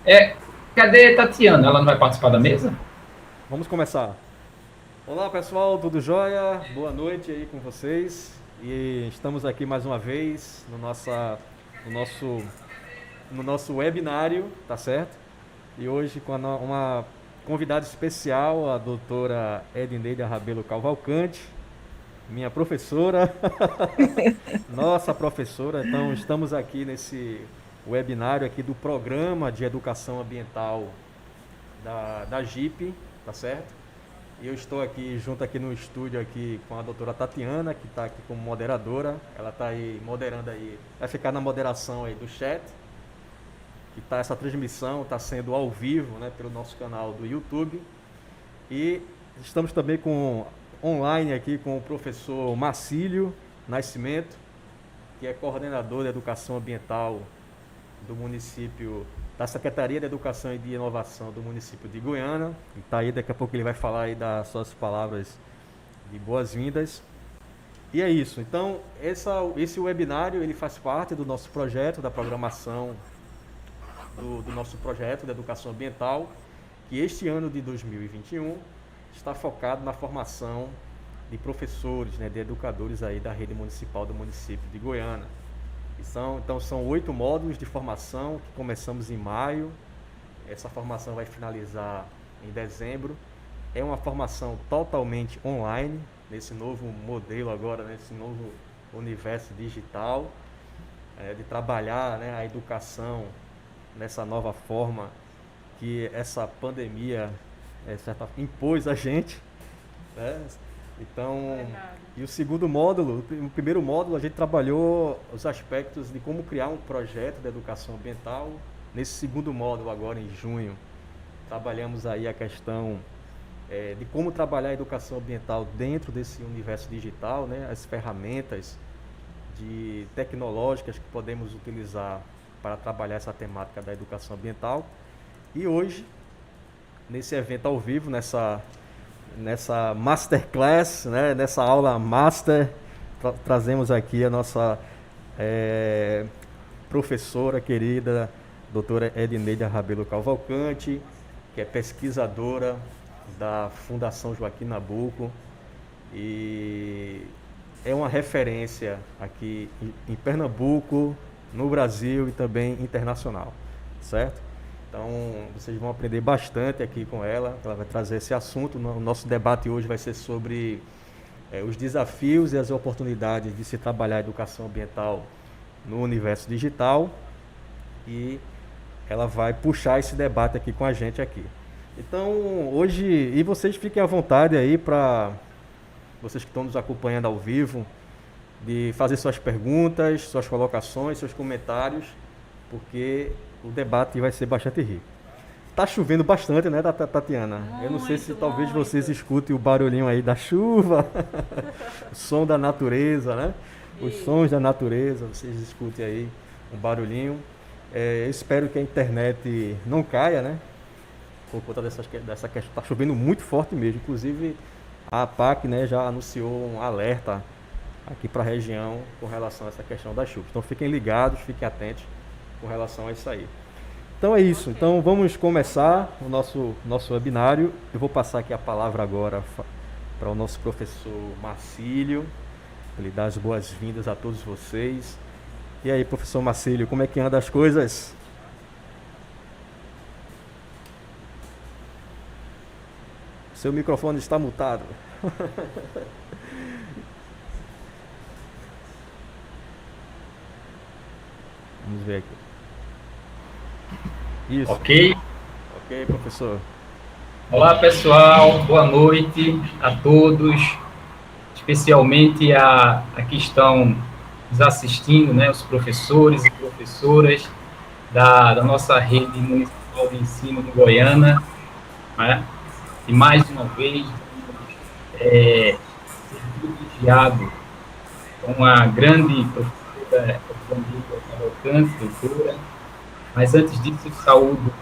É, cadê Tatiana? Ela não vai participar da mesa? Vamos começar. Olá pessoal, tudo jóia? Boa noite aí com vocês. E estamos aqui mais uma vez no nosso, no nosso webinário, tá certo? E hoje com uma convidada especial, a doutora Edneida Rabelo Cavalcante, minha professora, nossa professora. Então estamos aqui nesse webinário aqui do Programa de Educação Ambiental da GIP, tá certo? E eu estou aqui junto aqui no estúdio aqui com a doutora Tatiana, que está aqui como moderadora. Ela está aí moderando aí, vai ficar na moderação aí do chat, que tá essa transmissão está sendo ao vivo, né, pelo nosso canal do YouTube. E estamos também com online aqui com o professor Marcílio Nascimento, que é coordenador de educação ambiental do município, da Secretaria de Educação e de Inovação do município de Goiânia. E tá aí, daqui a pouco ele vai falar aí das suas palavras de boas-vindas. E é isso. Então, esse webinário ele faz parte do nosso projeto, da programação do nosso projeto de educação ambiental, que este ano de 2021 está focado na formação de professores, né, de educadores aí da rede municipal do município de Goiânia. Então são 8 módulos de formação que começamos em maio. Essa formação vai finalizar em dezembro. É uma formação totalmente online, nesse novo modelo agora, nesse novo universo digital, de trabalhar, né, a educação nessa nova forma que essa pandemia impôs a gente, né? Então, e o segundo módulo, o primeiro módulo, a gente trabalhou os aspectos de como criar um projeto de educação ambiental. Nesse segundo módulo, agora em junho, trabalhamos aí a questão de como trabalhar a educação ambiental dentro desse universo digital, né? As ferramentas tecnológicas que podemos utilizar para trabalhar essa temática da educação ambiental. E hoje, nesse evento ao vivo, nessa masterclass, né, nessa aula master, trazemos aqui a nossa professora querida, doutora Edneida Rabelo Cavalcante, que é pesquisadora da Fundação Joaquim Nabuco e é uma referência aqui em Pernambuco, no Brasil e também internacional, certo? Então, vocês vão aprender bastante aqui com ela. Ela vai trazer esse assunto. O nosso debate hoje vai ser sobre os desafios e as oportunidades de se trabalhar a educação ambiental no universo digital. E ela vai puxar esse debate aqui com a gente aqui. Então, hoje, e vocês fiquem à vontade aí para vocês que estão nos acompanhando ao vivo, de fazer suas perguntas, suas colocações, seus comentários, porque o debate vai ser bastante rico. Tá chovendo bastante, né, Tatiana? Eu não sei se Muito, talvez vocês muito. escutem o barulhinho aí da chuva, o som da natureza, né? Os sons da natureza, vocês escutem aí um barulhinho. Eu espero que a internet não caia, né? Por conta dessa questão. Tá chovendo muito forte mesmo. Inclusive, a APAC, né, já anunciou um alerta aqui para a região com relação a essa questão das chuvas. Então fiquem ligados, fiquem atentos com relação a isso aí. Então é isso. Ok. Então vamos começar o nosso webinário. Eu vou passar aqui a palavra agora para o nosso professor Marcílio. Ele dá as boas-vindas a todos vocês. E aí, professor Marcílio, como é que anda as coisas? Seu microfone está mutado. Vamos ver aqui. Isso. Ok. Ok, professor. Olá, pessoal. Boa noite a todos, especialmente a que estão nos assistindo, né, os professores e professoras da nossa rede municipal de ensino de Goiânia, né? E mais uma vez, ser privilegiado com a grande professora Edneida Cavalcante, doutora. Mas antes disso, eu saúdo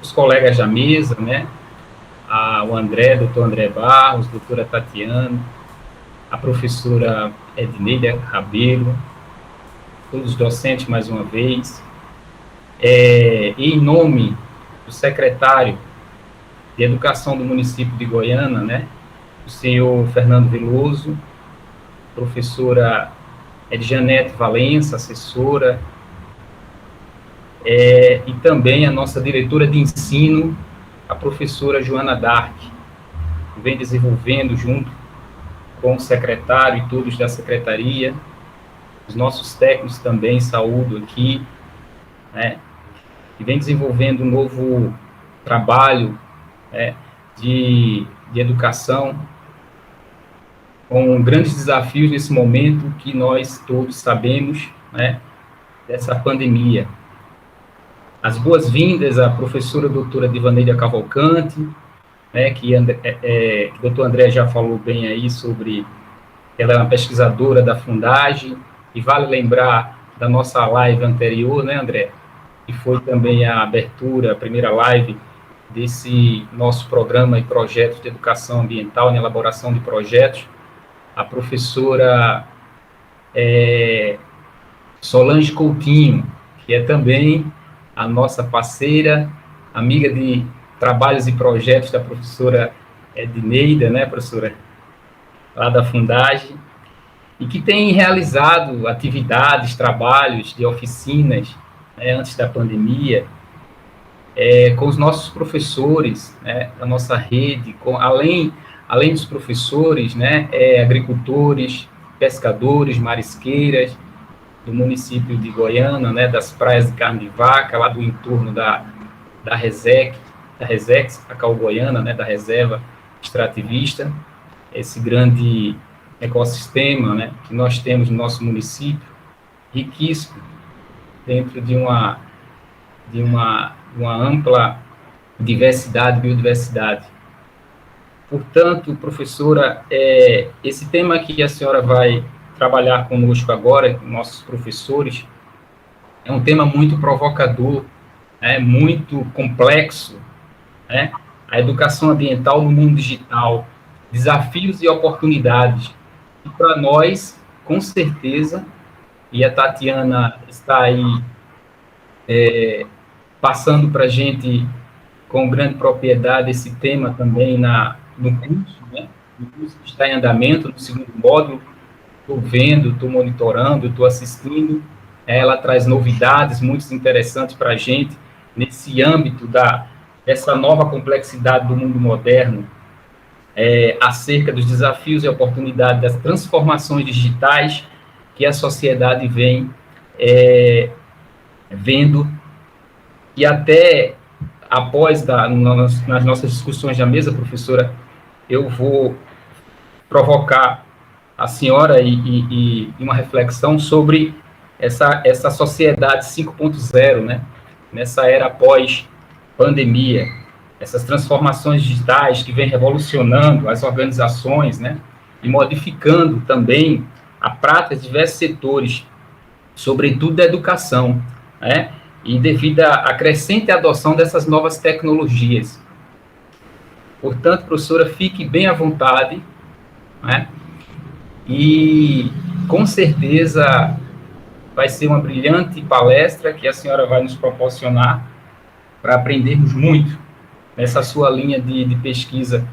os colegas da mesa, né? O André, doutor André Barros, doutora Tatiana, a professora Edneida Rabelo, todos os docentes mais uma vez. E em nome do secretário de Educação do município de Goiânia, né, o senhor Fernando Veloso, professora Edjanete Valença, assessora, e também a nossa diretora de ensino, a professora Joana Dark, que vem desenvolvendo junto com o secretário e todos da secretaria, os nossos técnicos também, saúdo aqui, né, que vem desenvolvendo um novo trabalho, né, de educação, com grandes desafios nesse momento que nós todos sabemos, né, dessa pandemia. As boas-vindas à professora doutora Divaneira Cavalcante, né, que o doutor André já falou bem aí sobre, ela é uma pesquisadora da Fundagem, e vale lembrar da nossa live anterior, né, André, que foi também a abertura, a primeira live desse nosso programa e projeto de educação ambiental, em elaboração de projetos, a professora Solange Coutinho, que é também a nossa parceira, amiga de trabalhos e projetos da professora Edneida, né, professora, lá da Fundagem, e que tem realizado atividades, trabalhos de oficinas, né, antes da pandemia, com os nossos professores, né, da nossa rede, além dos professores, né, agricultores, pescadores, marisqueiras, do município de Goiânia, né, das praias de carne de vaca, lá do entorno da Resex, a Cal Goiânia, né, da reserva extrativista, esse grande ecossistema, né, que nós temos no nosso município, riquíssimo, dentro de uma ampla biodiversidade. Portanto, professora, esse tema que a senhora vai trabalhar conosco agora, com nossos professores, é um tema muito provocador, muito complexo, né? A educação ambiental no mundo digital, desafios e oportunidades. E para nós, com certeza, e a Tatiana está aí passando para a gente com grande propriedade esse tema também no curso, né? No curso que está em andamento, no segundo módulo. Estou vendo, estou monitorando, estou assistindo. Ela traz novidades muito interessantes para a gente nesse âmbito dessa nova complexidade do mundo moderno, acerca dos desafios e oportunidades das transformações digitais que a sociedade vem vendo, e até após nas nossas discussões da mesa, professora, eu vou provocar a senhora e uma reflexão sobre essa sociedade 5.0, né? Nessa era pós-pandemia, essas transformações digitais que vem revolucionando as organizações, né? E modificando também a prática de diversos setores, sobretudo da educação, né? E devido à crescente adoção dessas novas tecnologias. Portanto, professora, fique bem à vontade, né? E, com certeza, vai ser uma brilhante palestra que a senhora vai nos proporcionar para aprendermos muito nessa sua linha de pesquisa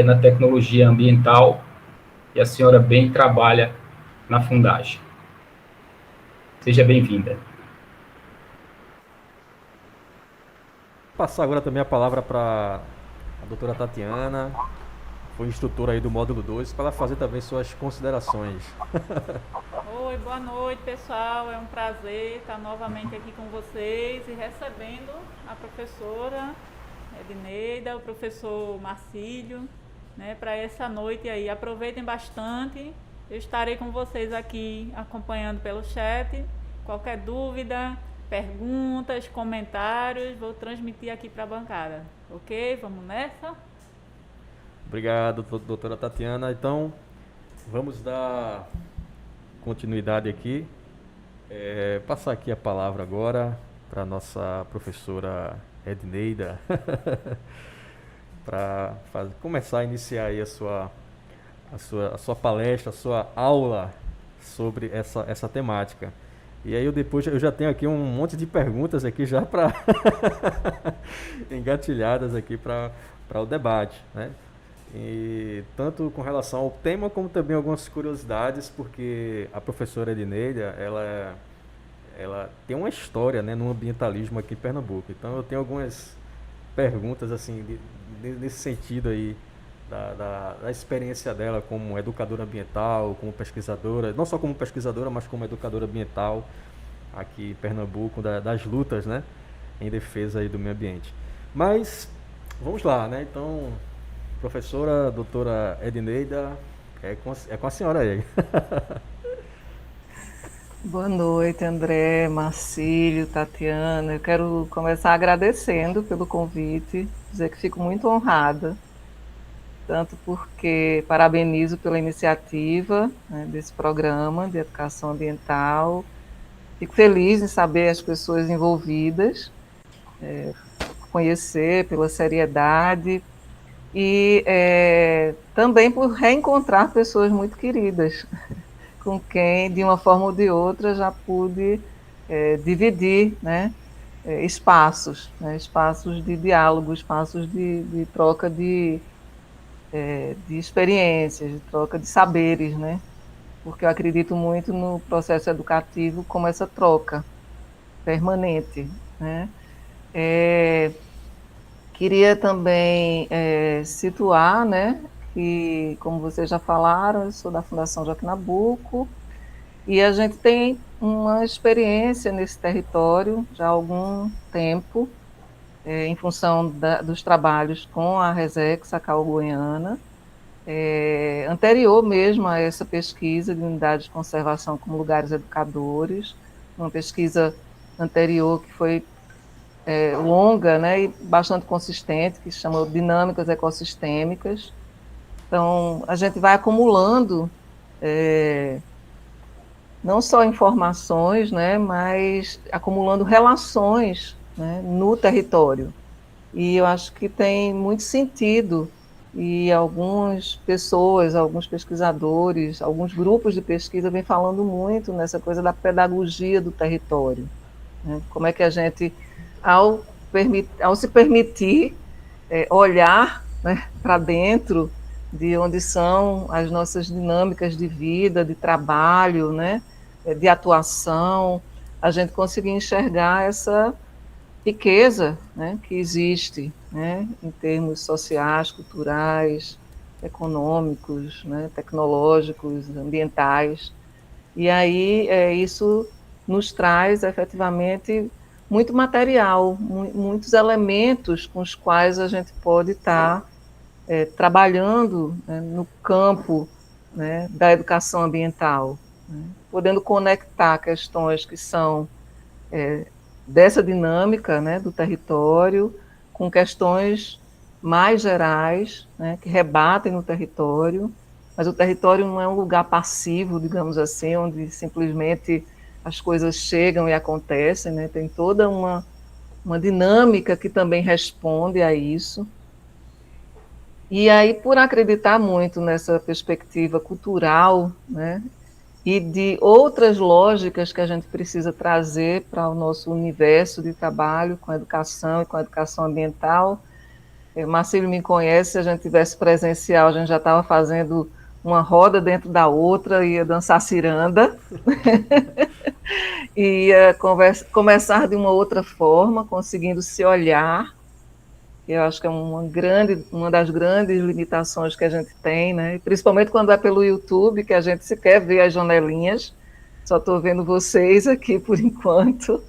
na tecnologia ambiental, que a senhora bem trabalha na Fundagem. Seja bem-vinda. Passar agora também a palavra para a doutora Tatiana, foi instrutora aí do módulo 2, para ela fazer também suas considerações. Oi, boa noite, pessoal. É um prazer estar novamente aqui com vocês e recebendo a professora Edneida, o professor Marcílio, né, para essa noite aí. Aproveitem bastante. Eu estarei com vocês aqui acompanhando pelo chat. Qualquer dúvida, perguntas, comentários, vou transmitir aqui para a bancada. Ok? Vamos nessa? Obrigado, doutora Tatiana. Então, vamos dar continuidade aqui. Passar aqui a palavra agora para a nossa professora Edneida, para começar a iniciar aí a sua palestra, a sua aula sobre essa temática. E aí eu já tenho aqui um monte de perguntas aqui já para engatilhadas aqui para o debate, né? E tanto com relação ao tema como também algumas curiosidades, porque a professora Edineida, ela tem uma história, né, no ambientalismo aqui em Pernambuco. Então eu tenho algumas perguntas assim nesse sentido aí da experiência dela como educadora ambiental, como pesquisadora, não só como pesquisadora, mas como educadora ambiental aqui em Pernambuco, das lutas, né, em defesa aí do meio ambiente. Mas vamos lá, né? Então, professora, doutora Edineida, é com a senhora aí. Boa noite, André, Marcílio, Tatiana. Eu quero começar agradecendo pelo convite, dizer que fico muito honrada, tanto porque parabenizo pela iniciativa, né, desse programa de educação ambiental. Fico feliz em saber as pessoas envolvidas, conhecer pela seriedade e também por reencontrar pessoas muito queridas, com quem, de uma forma ou de outra, já pude dividir, né, espaços, né, espaços de diálogo, espaços de troca de experiências, de troca de saberes, né, porque eu acredito muito no processo educativo como essa troca permanente, né. Queria também situar, né, que, como vocês já falaram, eu sou da Fundação Joaquim Nabuco, e a gente tem uma experiência nesse território já há algum tempo, em função dos trabalhos com a Resex, a CAU Goiana, anterior mesmo a essa pesquisa de unidades de conservação como lugares educadores, uma pesquisa anterior que foi longa, né, e bastante consistente, que se chama Dinâmicas Ecossistêmicas. Então, a gente vai acumulando não só informações, né, mas acumulando relações, né, no território. E eu acho que tem muito sentido, e algumas pessoas, alguns pesquisadores, alguns grupos de pesquisa vêm falando muito nessa coisa da pedagogia do território, né? Como é que a gente, ao se permitir olhar, né, para dentro de onde são as nossas dinâmicas de vida, de trabalho, né, de atuação, a gente conseguir enxergar essa riqueza, né, que existe, né, em termos sociais, culturais, econômicos, né, tecnológicos, ambientais. E aí isso nos traz efetivamente muito material, muitos elementos com os quais a gente pode estar trabalhando, né, no campo, né, da educação ambiental, né, podendo conectar questões que são dessa dinâmica, né, do território com questões mais gerais, né, que rebatem no território, mas o território não é um lugar passivo, digamos assim, onde simplesmente as coisas chegam e acontecem, né, tem toda uma dinâmica que também responde a isso. E aí, por acreditar muito nessa perspectiva cultural, né, e de outras lógicas que a gente precisa trazer para o nosso universo de trabalho com a educação e com a educação ambiental. Marcílio me conhece, se a gente tivesse presencial, a gente já estava fazendo uma roda dentro da outra, ia dançar ciranda, ia começar de uma outra forma, conseguindo se olhar. Eu acho que é uma das grandes limitações que a gente tem, né? Principalmente quando é pelo YouTube, que a gente sequer vê as janelinhas, só estou vendo vocês aqui por enquanto.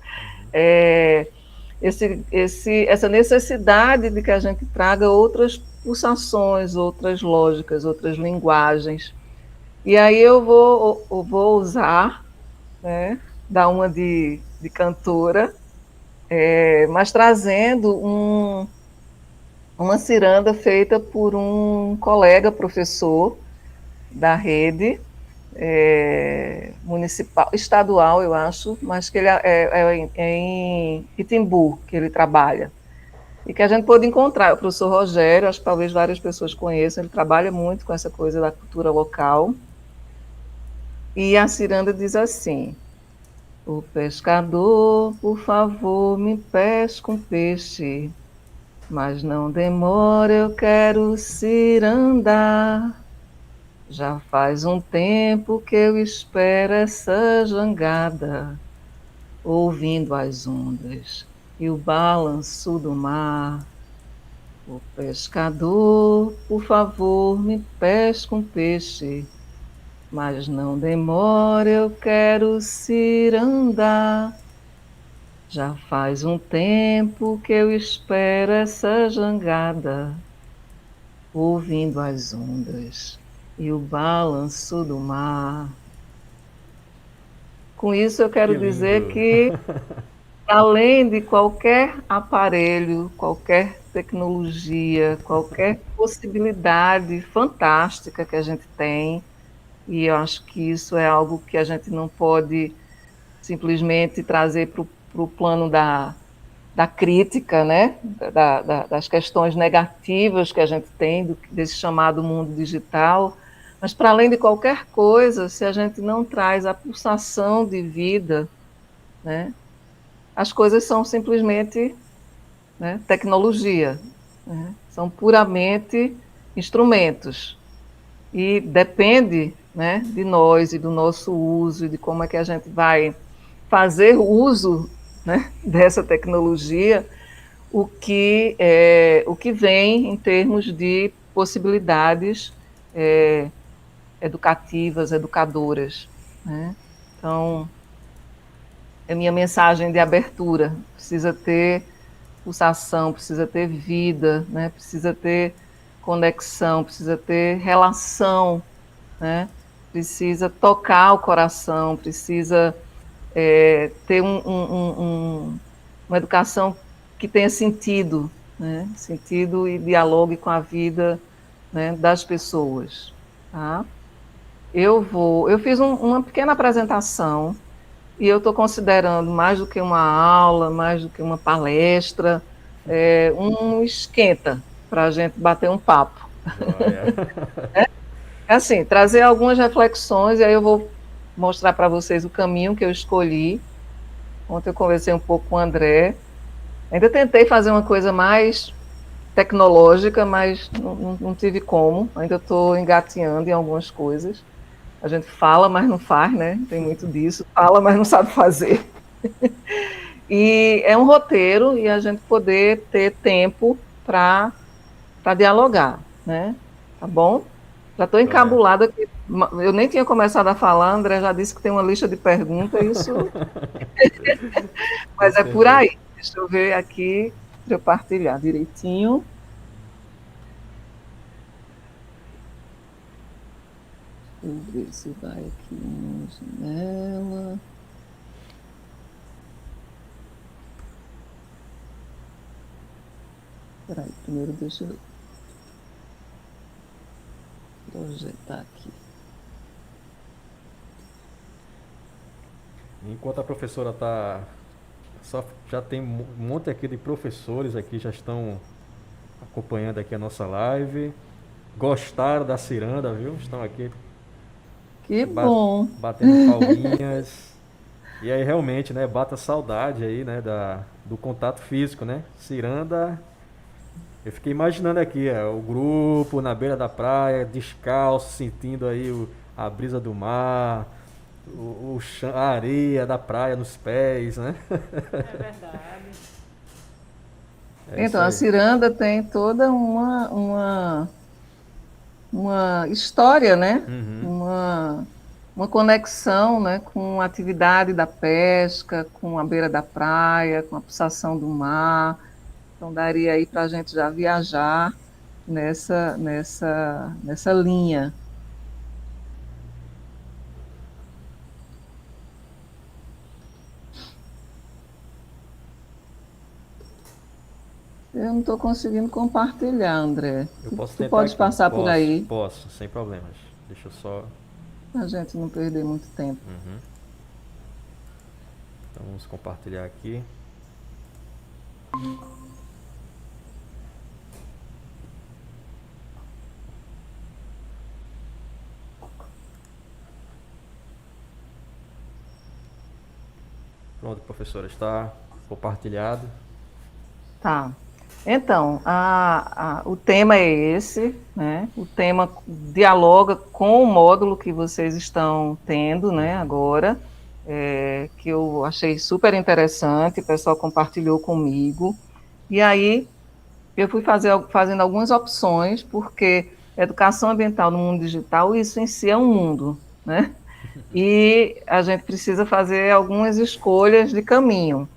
Essa necessidade de que a gente traga outras pulsações, outras lógicas, outras linguagens. E aí eu vou usar, né, dar uma de cantora, mas trazendo uma ciranda feita por um colega professor da rede municipal, estadual, eu acho, mas que ele é em Itimbu, que ele trabalha. E que a gente pôde encontrar, o professor Rogério, acho que talvez várias pessoas conheçam, ele trabalha muito com essa coisa da cultura local. E a ciranda diz assim: O pescador, por favor, me pesca um peixe, mas não demora, eu quero cirandar. Já faz um tempo que eu espero essa jangada, ouvindo as ondas e o balanço do mar. O pescador, por favor, me pesca um peixe, mas não demora, eu quero cirandar. Já faz um tempo que eu espero essa jangada, ouvindo as ondas e o balanço do mar. Com isso, eu Que quero dizer lindo. que, além de qualquer aparelho, qualquer tecnologia, qualquer possibilidade fantástica que a gente tem, e eu acho que isso é algo que a gente não pode simplesmente trazer para o plano da crítica, né? Das questões negativas que a gente tem desse chamado mundo digital, mas para além de qualquer coisa, se a gente não traz a pulsação de vida, né? As coisas são simplesmente, né, tecnologia, né? São puramente instrumentos e depende, né, de nós e do nosso uso e de como é que a gente vai fazer uso, né, dessa tecnologia, o que vem em termos de possibilidades é, educativas, educadoras, né? Então, é minha mensagem de abertura. Precisa ter pulsação, precisa ter vida, né? Precisa ter conexão, precisa ter relação, né? Precisa tocar o coração, precisa ter uma educação que tenha sentido, né? Sentido e dialogue com a vida, né, das pessoas. Tá? Eu fiz uma pequena apresentação e eu estou considerando mais do que uma aula, mais do que uma palestra, um esquenta para a gente bater um papo. Joia. É assim, trazer algumas reflexões, e aí eu vou mostrar para vocês o caminho que eu escolhi. Ontem eu conversei um pouco com o André. Ainda tentei fazer uma coisa mais tecnológica, mas não tive como. Ainda estou engatinhando em algumas coisas. A gente fala, mas não faz, né? Tem muito disso. Fala, mas não sabe fazer. E é um roteiro e a gente poder ter tempo para dialogar, né? Tá bom? Já estou Joia. encabulada aqui. Eu nem tinha começado a falar, André já disse que tem uma lista de perguntas, isso, Com mas é por certeza. aí. Deixa eu ver aqui para eu partilhar direitinho. Deixa eu ver se vai aqui na janela. Espera aí, primeiro deixa eu projetar aqui. Enquanto a professora está. Já tem um monte aqui de professores aqui, já estão acompanhando aqui a nossa live. Gostaram da ciranda, viu? Estão aqui Que ba- bom. batendo palminhas. E aí realmente, né, bata a saudade aí, né, do contato físico, né? Ciranda, eu fiquei imaginando aqui, o grupo na beira da praia, descalço, sentindo aí a brisa do mar, a areia da praia nos pés, né? É verdade. É isso Então, a aí. ciranda tem toda uma história, né? Uhum. Uma conexão, né, com a atividade da pesca, com a beira da praia, com a pulsação do mar. Então, daria aí para a gente já viajar nessa linha. Eu não estou conseguindo compartilhar, André. Eu Tu, posso tu tentar podes aqui. passar por Posso, aí, posso, sem problemas. Deixa eu só. para a gente não perder muito tempo. Uhum. Então vamos compartilhar aqui. Pronto, professora, está compartilhado. Tá. Então, o tema é esse, né? O tema dialoga com o módulo que vocês estão tendo, né, agora, que eu achei super interessante, o pessoal compartilhou comigo. E aí, eu fui fazendo algumas opções, porque educação ambiental no mundo digital, isso em si é um mundo, né? E a gente precisa fazer algumas escolhas de caminho.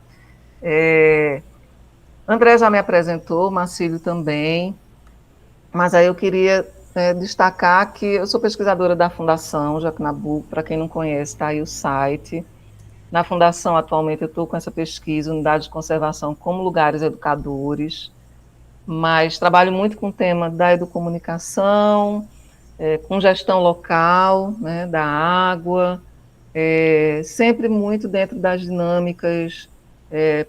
André já me apresentou, Marcílio também, mas aí eu queria destacar que eu sou pesquisadora da Fundação Joaquim Nabuco, para quem não conhece, está aí o site. Na Fundação, atualmente, eu estou com essa pesquisa, Unidade de Conservação como Lugares Educadores, mas trabalho muito com o tema da educomunicação, com gestão local, né, da água, sempre muito dentro das dinâmicas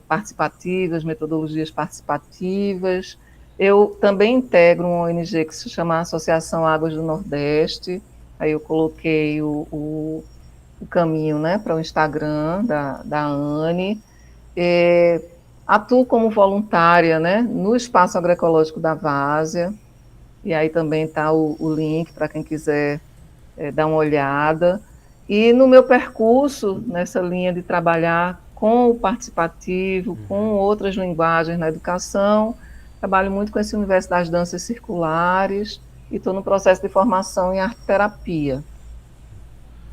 participativas, metodologias participativas. Eu também integro uma ONG que se chama Associação Águas do Nordeste, aí eu coloquei o caminho, né, para o Instagram da Anne. Atuo como voluntária, né, no Espaço Agroecológico da Várzea, e aí também está o link para quem quiser dar uma olhada. E no meu percurso, nessa linha de trabalhar com o participativo, com outras linguagens na educação, trabalho muito com esse universo das danças circulares e estou no processo de formação em arte-terapia.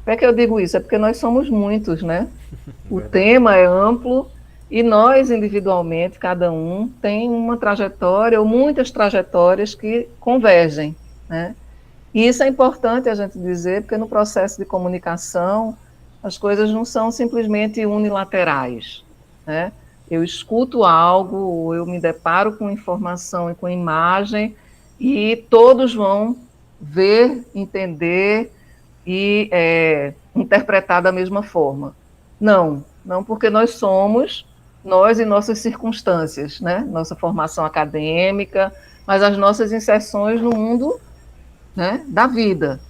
Por que eu digo isso? É porque nós somos muitos, né? O tema é amplo e nós, individualmente, cada um tem uma trajetória ou muitas trajetórias que convergem, né? E isso é importante a gente dizer, porque no processo de comunicação as coisas não são simplesmente unilaterais, né? Eu escuto algo, ou eu me deparo com informação e com imagem, e todos vão ver, entender e interpretar da mesma forma. Não porque nós somos, nós e nossas circunstâncias, né? Nossa formação acadêmica, mas as nossas inserções no mundo, né, da vida,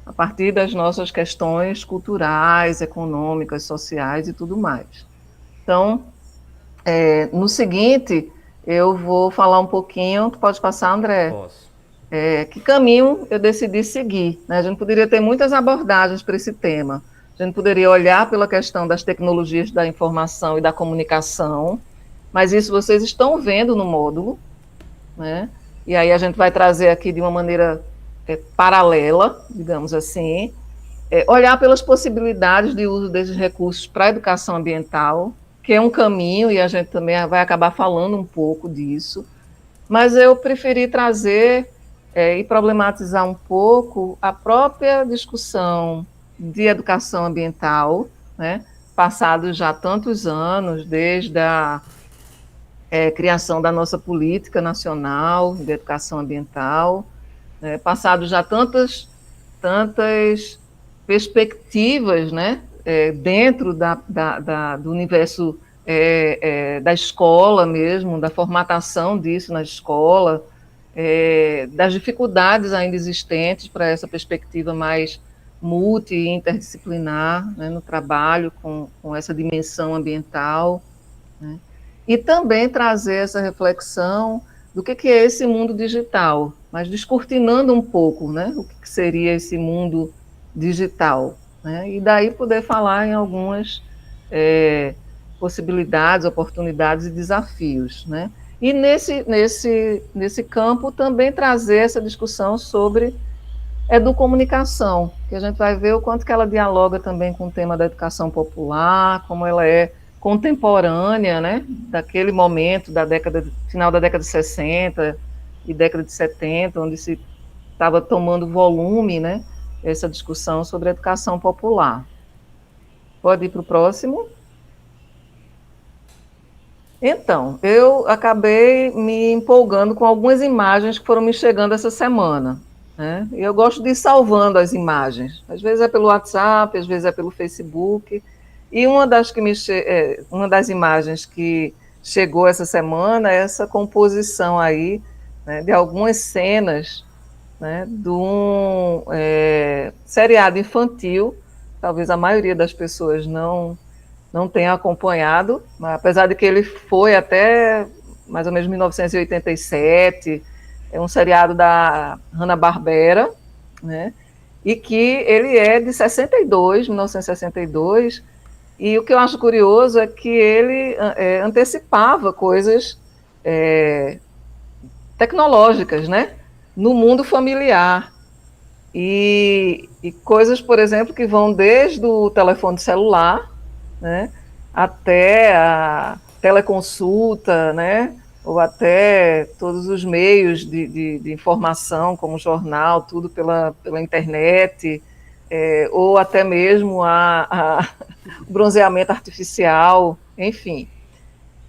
a partir das nossas questões culturais, econômicas, sociais e tudo mais. Então, no seguinte, eu vou falar um pouquinho, tu pode passar, André? Posso. Que caminho eu decidi seguir, né? A gente poderia ter muitas abordagens para esse tema. A gente poderia olhar pela questão das tecnologias da informação e da comunicação, mas isso vocês estão vendo no módulo, né? E aí a gente vai trazer aqui de uma maneira paralela, digamos assim, olhar pelas possibilidades de uso desses recursos para a educação ambiental, que é um caminho, e a gente também vai acabar falando um pouco disso, mas eu preferi trazer e problematizar um pouco a própria discussão de educação ambiental, né, passados já tantos anos, desde a criação da nossa política nacional de educação ambiental, passados já tantas perspectivas, né, dentro do universo da escola mesmo, da formatação disso na escola, das dificuldades ainda existentes para essa perspectiva mais multi e interdisciplinar, né, no trabalho com essa dimensão ambiental, né, e também trazer essa reflexão do que é esse mundo digital, mas descortinando um pouco, né, o que seria esse mundo digital, né, e daí poder falar em algumas possibilidades, oportunidades e desafios, né. E nesse campo também trazer essa discussão sobre educomunicação, que a gente vai ver o quanto que ela dialoga também com o tema da educação popular, como ela é contemporânea, né, daquele momento, final da década de 60 e década de 70, onde se estava tomando volume, né, essa discussão sobre a educação popular. Pode ir para o próximo? Então, eu acabei me empolgando com algumas imagens que foram me chegando essa semana, né? E eu gosto de ir salvando as imagens, às vezes é pelo WhatsApp, às vezes é pelo Facebook, e uma das imagens que chegou essa semana é essa composição aí, né, de algumas cenas, né, de um seriado infantil, talvez a maioria das pessoas não não tenho acompanhado, mas apesar de que ele foi até mais ou menos 1987, é um seriado da Hanna-Barbera, né? E que ele é de 62, 1962, e o que eu acho curioso é que ele antecipava coisas tecnológicas, né? No mundo familiar. E coisas, por exemplo, que vão desde o telefone celular, né, até a teleconsulta, né, ou até todos os meios de informação, como jornal, tudo pela internet, ou até mesmo o bronzeamento artificial, enfim.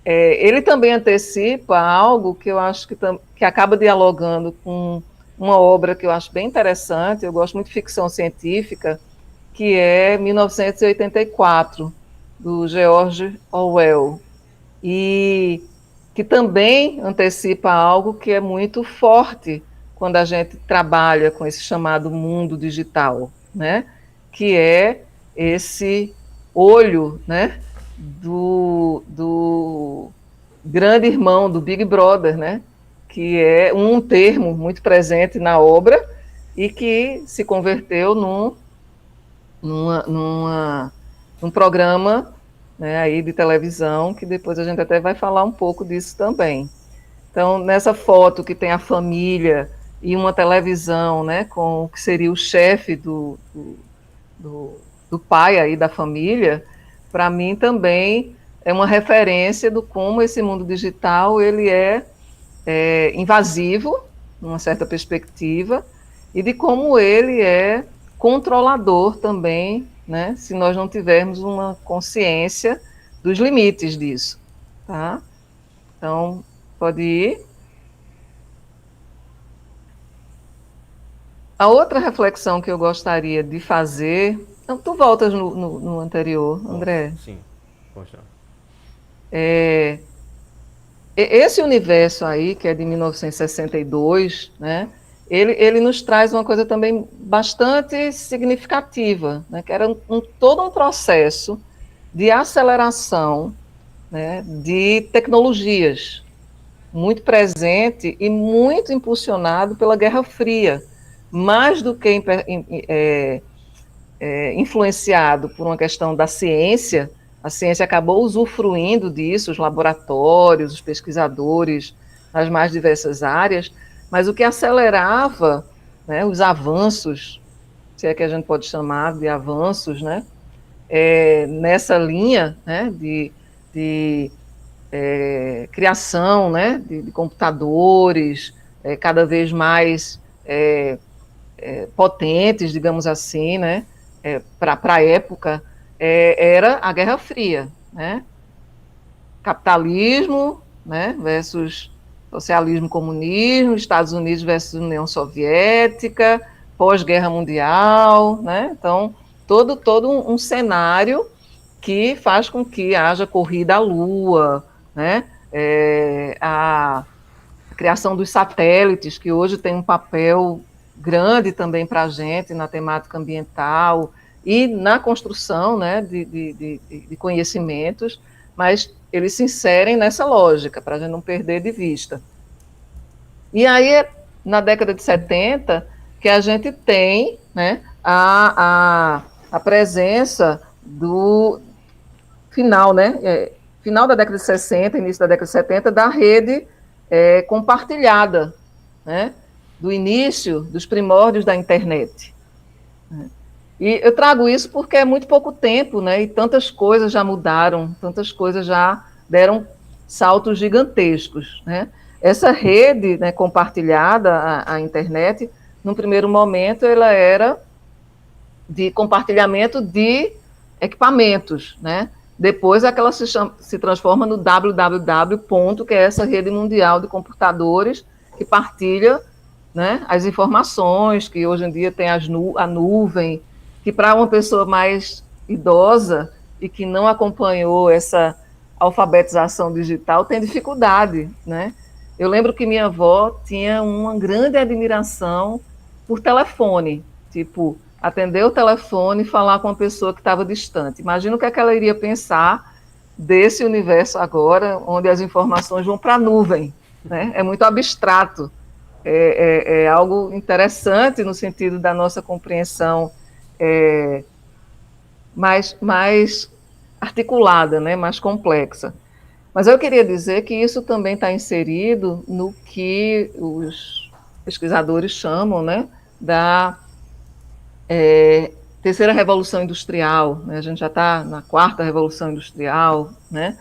Ele também antecipa algo que eu acho que acaba dialogando com uma obra que eu acho bem interessante, eu gosto muito de ficção científica, que é 1984, do George Orwell, e que também antecipa algo que é muito forte quando a gente trabalha com esse chamado mundo digital, né? Que é esse olho, né? do grande irmão, do Big Brother, né? Que é um termo muito presente na obra e que se converteu num programa, né, aí de televisão, que depois a gente até vai falar um pouco disso também. Então, nessa foto que tem a família e uma televisão, né, com o que seria o chefe do pai aí da família, para mim também é uma referência do como esse mundo digital ele é invasivo, numa certa perspectiva, e de como ele é controlador também, né, se nós não tivermos uma consciência dos limites disso, tá? Então, pode ir. A outra reflexão que eu gostaria de fazer... Então, tu voltas no anterior, André. Sim, poxa. Esse universo aí, que é de 1962, né, ele nos traz uma coisa também bastante significativa, né, que era todo um processo de aceleração, né, de tecnologias, muito presente e muito impulsionado pela Guerra Fria, mais do que influenciado por uma questão da ciência. A ciência acabou usufruindo disso, os laboratórios, os pesquisadores nas mais diversas áreas, mas o que acelerava, né, os avanços, se é que a gente pode chamar de avanços, né, nessa linha, né, de criação, né, de computadores cada vez mais potentes, digamos assim, né, para a época, era a Guerra Fria, né? Capitalismo, né, versus socialismo, comunismo, Estados Unidos versus União Soviética, pós-guerra mundial, né? Então, todo um cenário que faz com que haja corrida à Lua, né? A criação dos satélites, que hoje tem um papel grande também para a gente na temática ambiental e na construção, né, de conhecimentos, mas eles se inserem nessa lógica, para a gente não perder de vista. E aí, na década de 70, que a gente tem, né, a presença do final, né, final da década de 60, início da década de 70, da rede compartilhada, né, do início, dos primórdios da internet. E eu trago isso porque é muito pouco tempo, né, e tantas coisas já mudaram, tantas coisas já deram saltos gigantescos, né. Essa rede, né, compartilhada, a internet, num primeiro momento, ela era de compartilhamento de equipamentos, né. Depois é que ela se transforma no www, que é essa rede mundial de computadores que partilha, né, as informações, que hoje em dia tem a nuvem, que para uma pessoa mais idosa e que não acompanhou essa alfabetização digital tem dificuldade, né? Eu lembro que minha avó tinha uma grande admiração por telefone, tipo, atender o telefone e falar com uma pessoa que estava distante. Imagina o que é que ela iria pensar desse universo agora, onde as informações vão para a nuvem, né? É muito abstrato, é algo interessante no sentido da nossa compreensão mais articulada, né? Mais complexa. Mas eu queria dizer que isso também está inserido no que os pesquisadores chamam, né, da terceira revolução industrial, né? A gente já está na quarta revolução industrial, né?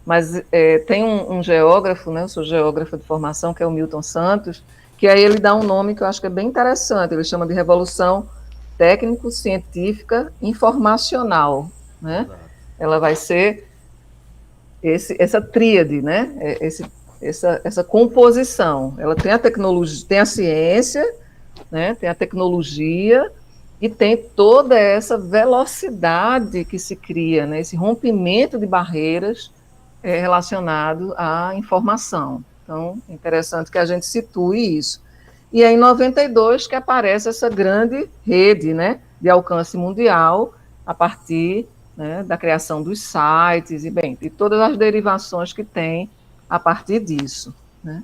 Mas tem um geógrafo, né? Eu sou geógrafa de formação, que é o Milton Santos, que aí ele dá um nome que eu acho que é bem interessante, ele chama de revolução técnico-científica informacional, né? Exato. Ela vai ser essa tríade, né? Essa composição. Ela tem a tecnologia, tem a ciência, né? Tem a tecnologia e tem toda essa velocidade que se cria, né? Esse rompimento de barreiras relacionado à informação. Então, é interessante que a gente situe isso. E é em 92 que aparece essa grande rede, né, de alcance mundial, a partir, né, da criação dos sites e, bem, de todas as derivações que tem a partir disso, né.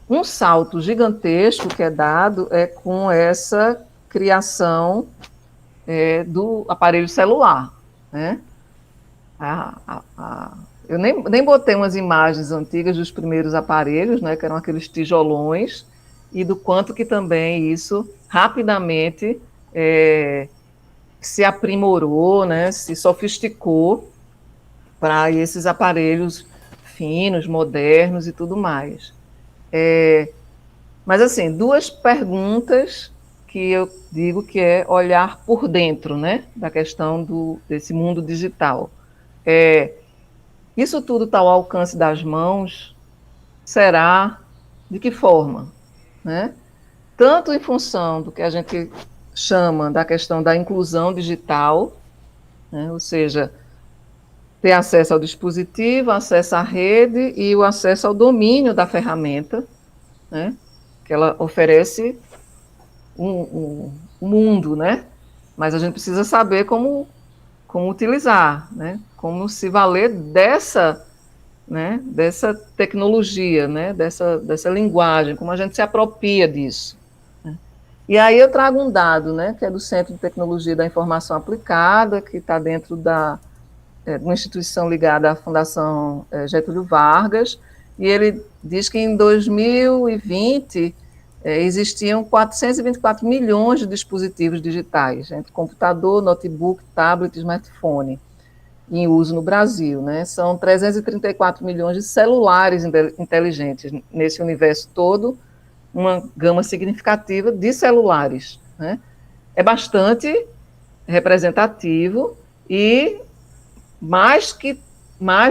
Um salto gigantesco que é dado com essa criação do aparelho celular, né. Eu nem botei umas imagens antigas dos primeiros aparelhos, né, que eram aqueles tijolões, e do quanto que também isso rapidamente se aprimorou, né, se sofisticou para esses aparelhos finos, modernos e tudo mais. Mas, assim, duas perguntas que eu digo que é olhar por dentro, né, da questão desse mundo digital. Isso tudo está ao alcance das mãos? Será? De que forma? Né? Tanto em função do que a gente chama da questão da inclusão digital, né? Ou seja, ter acesso ao dispositivo, acesso à rede e o acesso ao domínio da ferramenta, né? Que ela oferece um mundo, né? Mas a gente precisa saber como utilizar, né? Como se valer dessa tecnologia, né? dessa linguagem, como a gente se apropria disso. Né? E aí eu trago um dado, né? Que é do Centro de Tecnologia da Informação Aplicada, que está dentro de uma instituição ligada à Fundação Getúlio Vargas, e ele diz que em 2020 existiam 424 milhões de dispositivos digitais, entre computador, notebook, tablet e smartphone, em uso no Brasil, né? São 334 milhões de celulares inteligentes nesse universo todo, uma gama significativa de celulares, né? É bastante representativo e mais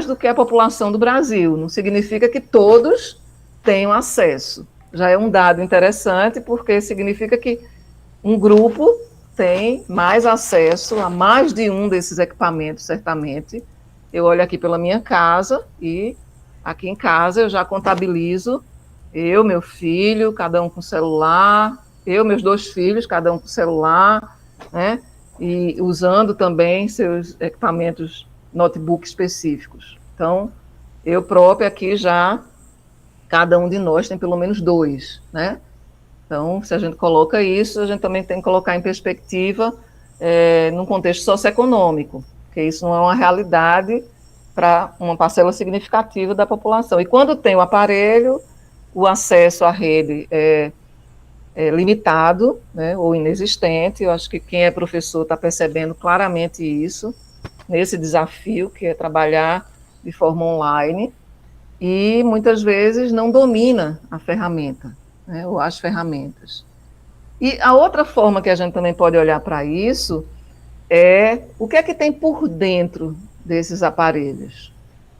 do que a população do Brasil. Não significa que todos tenham acesso. Já é um dado interessante, porque significa que um grupo tem mais acesso a mais de um desses equipamentos, certamente. Eu olho aqui pela minha casa e aqui em casa eu já contabilizo eu, meu filho, cada um com celular, eu, meus dois filhos, cada um com celular, né? E usando também seus equipamentos notebook específicos. Então, eu própria aqui já, cada um de nós tem pelo menos dois, né? Então, se a gente coloca isso, a gente também tem que colocar em perspectiva num contexto socioeconômico, porque isso não é uma realidade para uma parcela significativa da população. E quando tem o aparelho, o acesso à rede é limitado, né, ou inexistente. Eu acho que quem é professor está percebendo claramente isso, nesse desafio que é trabalhar de forma online, e muitas vezes não domina a ferramenta, né, ou as ferramentas. E a outra forma que a gente também pode olhar para isso é o que é que tem por dentro desses aparelhos.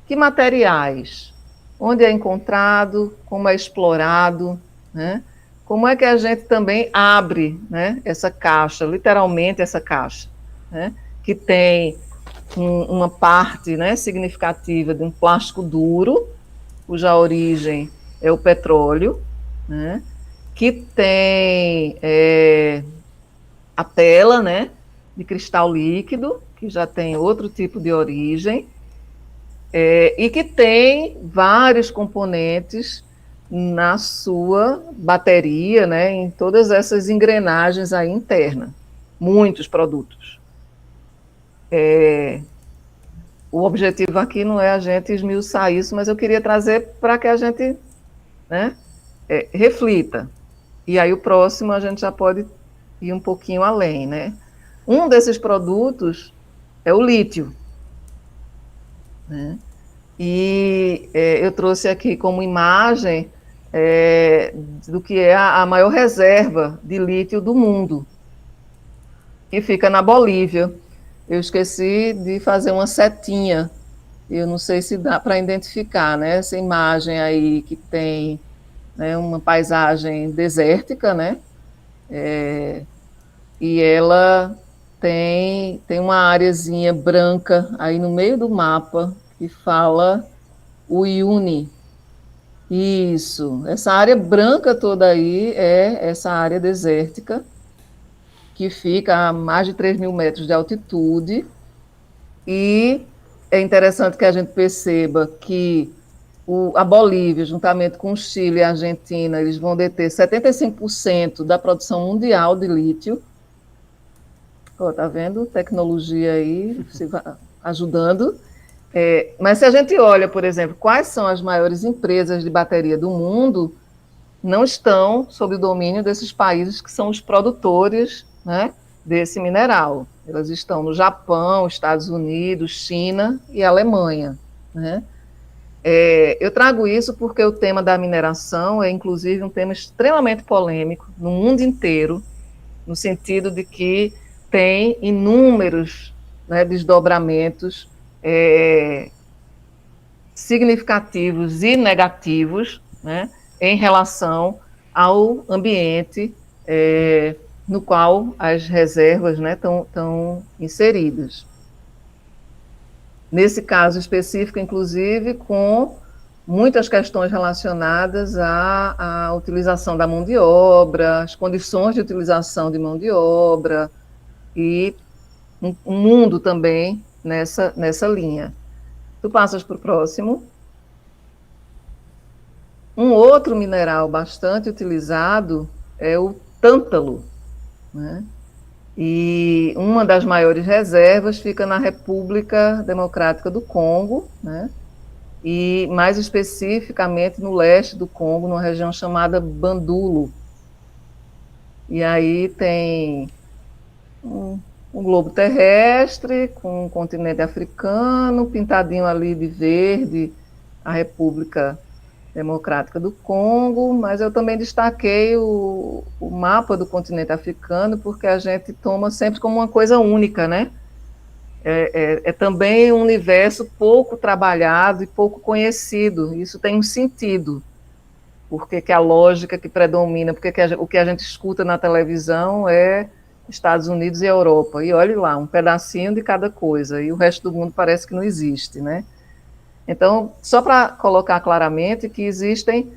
Que materiais? Onde é encontrado? Como é explorado? Né? Como é que a gente também abre, né, essa caixa, literalmente essa caixa, né, que tem uma parte, né, significativa de um plástico duro, cuja origem é o petróleo, né, que tem a tela, né, de cristal líquido, que já tem outro tipo de origem, e que tem vários componentes na sua bateria, né, em todas essas engrenagens aí internas, muitos produtos. O objetivo aqui não é a gente esmiuçar isso, mas eu queria trazer para que a gente, né, reflita. E aí o próximo a gente já pode ir um pouquinho além, né? Um desses produtos é o lítio, né? E eu trouxe aqui como imagem do que é a maior reserva de lítio do mundo, que fica na Bolívia. Eu esqueci de fazer uma setinha, eu não sei se dá para identificar, né? Essa imagem aí que tem, né, uma paisagem desértica, né? E ela tem uma areazinha branca aí no meio do mapa que fala Uyuni. Isso, essa área branca toda aí é essa área desértica que fica a mais de 3.000 metros de altitude, e é interessante que a gente perceba que a Bolívia, juntamente com o Chile e a Argentina, eles vão deter 75% da produção mundial de lítio. Tá vendo? Tecnologia aí ajudando. Mas se a gente olha, por exemplo, quais são as maiores empresas de bateria do mundo, não estão sob o domínio desses países que são os produtores, né, desse mineral. Elas estão no Japão, Estados Unidos, China e Alemanha, né? Eu trago isso porque o tema da mineração é, inclusive, um tema extremamente polêmico no mundo inteiro, no sentido de que tem inúmeros, né, desdobramentos significativos e negativos, né, em relação ao ambiente no qual as reservas, né, estão inseridas. Nesse caso específico, inclusive, com muitas questões relacionadas à utilização da mão de obra, as condições de utilização de mão de obra, e um mundo também nessa linha. Tu passas para o próximo. Um outro mineral bastante utilizado é o tântalo, né? E uma das maiores reservas fica na República Democrática do Congo, né? E mais especificamente no leste do Congo, numa região chamada Bandulo. E aí tem um globo terrestre com um continente africano, pintadinho ali de verde, a República Democrática do Congo, mas eu também destaquei o mapa do continente africano, porque a gente toma sempre como uma coisa única, né? É também um universo pouco trabalhado e pouco conhecido. Isso tem um sentido, porque que a lógica que predomina, porque o que a gente escuta na televisão é Estados Unidos e Europa, e olhe lá, um pedacinho de cada coisa, e o resto do mundo parece que não existe, né? Então, só para colocar claramente que existem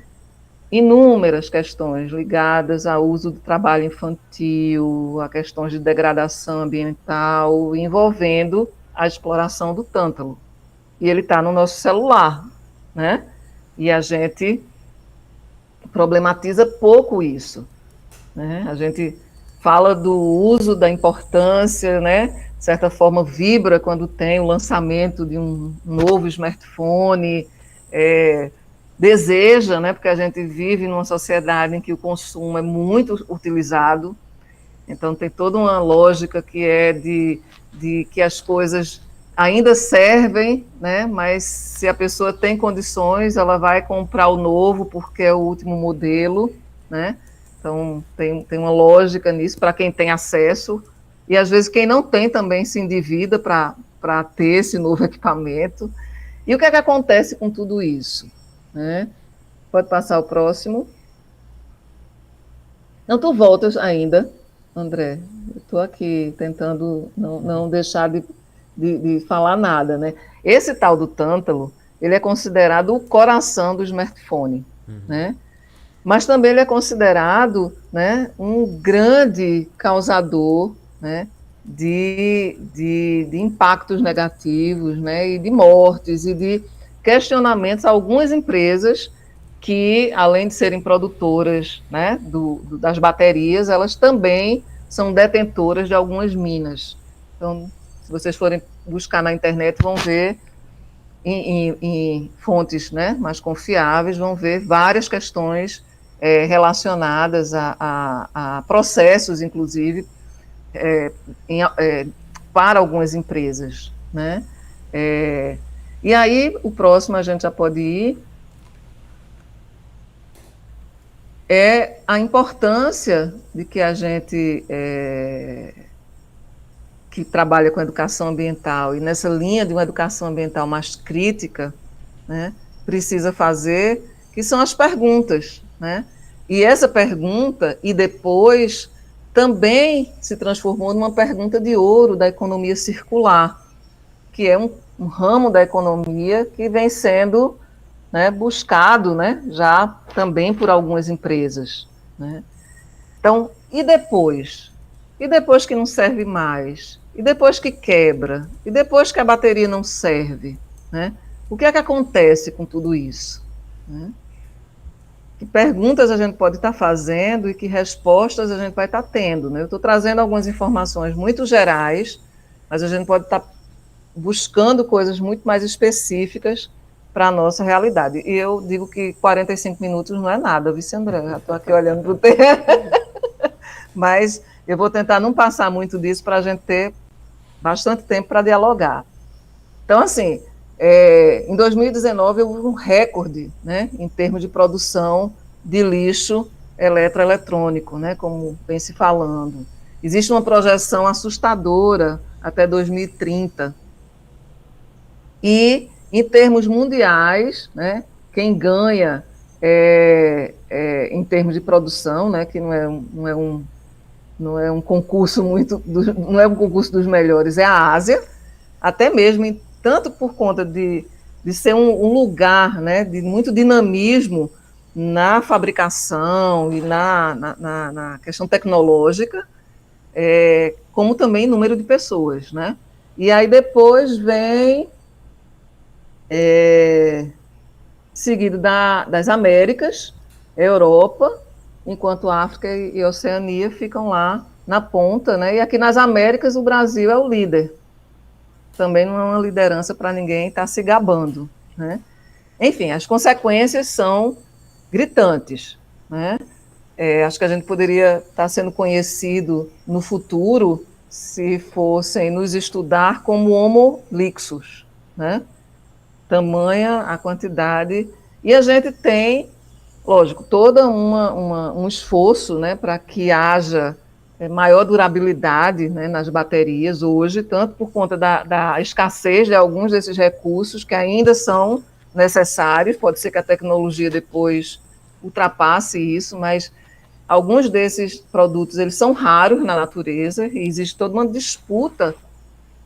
inúmeras questões ligadas ao uso do trabalho infantil, a questões de degradação ambiental, envolvendo a exploração do tântalo. E ele está no nosso celular, né? E a gente problematiza pouco isso, né? A gente fala do uso, da importância, né? De certa forma vibra quando tem o lançamento de um novo smartphone, deseja, né? Porque a gente vive numa sociedade em que o consumo é muito utilizado, então tem toda uma lógica que é de que as coisas ainda servem, né? Mas se a pessoa tem condições, ela vai comprar o novo porque é o último modelo, né? Então, tem uma lógica nisso para quem tem acesso, e às vezes quem não tem também se endivida para ter esse novo equipamento. E o que é que acontece com tudo isso, né? Pode passar o próximo. Não, tu voltas ainda, André. Eu estou aqui tentando não deixar de falar nada, né? Esse tal do tântalo, ele é considerado o coração do smartphone, né? mas também ele é considerado, né, um grande causador, né, de impactos negativos, né, e de mortes e de questionamentos a algumas empresas que, além de serem produtoras, né, das baterias, elas também são detentoras de algumas minas. Então, se vocês forem buscar na internet, vão ver em fontes, né, mais confiáveis, vão ver várias questões relacionadas a processos, inclusive, para algumas empresas, né? E aí, o próximo a gente já pode ir, é a importância de que a gente que trabalha com educação ambiental e nessa linha de uma educação ambiental mais crítica, né, precisa fazer, que são as perguntas, né? E essa pergunta, e depois, também se transformou numa pergunta de ouro da economia circular, que é um ramo da economia que vem sendo, né, buscado, né, já também por algumas empresas, né? Então, e depois? E depois que não serve mais? E depois que quebra? E depois que a bateria não serve? Né? O que é que acontece com tudo isso? Né? Que perguntas a gente pode estar fazendo e que respostas a gente vai estar tendo? Né? Eu estou trazendo algumas informações muito gerais, mas a gente pode estar buscando coisas muito mais específicas para a nossa realidade. E eu digo que 45 minutos não é nada, viu, André? Já estou aqui olhando para o tempo. Mas eu vou tentar não passar muito disso para a gente ter bastante tempo para dialogar. Então, assim, em 2019 houve um recorde, né, em termos de produção de lixo eletroeletrônico, né, como vem se falando. Existe uma projeção assustadora até 2030. E, em termos mundiais, né, quem ganha em termos de produção, né, que não é um concurso não é um concurso dos melhores, é a Ásia, até mesmo tanto por conta de ser um lugar, né, de muito dinamismo na fabricação e na questão tecnológica, como também número de pessoas, né? E aí depois vem seguido das Américas, Europa, enquanto África e Oceania ficam lá na ponta, né? E aqui nas Américas o Brasil é o líder. Também não é uma liderança para ninguém estar se gabando, né? Enfim, as consequências são gritantes, né? Acho que a gente poderia estar sendo conhecido no futuro se fossem nos estudar como Homo lixus, né? Tamanha a quantidade. E a gente tem, lógico, todo um esforço, né, para que haja maior durabilidade, né, nas baterias hoje, tanto por conta da escassez de alguns desses recursos que ainda são necessários, pode ser que a tecnologia depois ultrapasse isso, mas alguns desses produtos eles são raros na natureza e existe toda uma disputa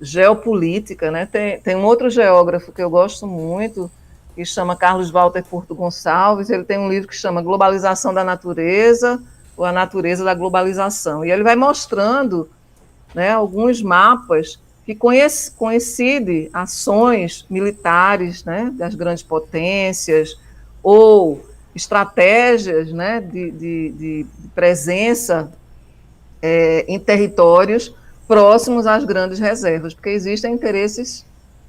geopolítica, né? Tem um outro geógrafo que eu gosto muito, que chama Carlos Walter Porto Gonçalves, ele tem um livro que chama Globalização da Natureza, ou a Natureza da Globalização, e ele vai mostrando, né, alguns mapas que coincidem ações militares, né, das grandes potências, ou estratégias, né, de presença em territórios próximos às grandes reservas, porque existem interesses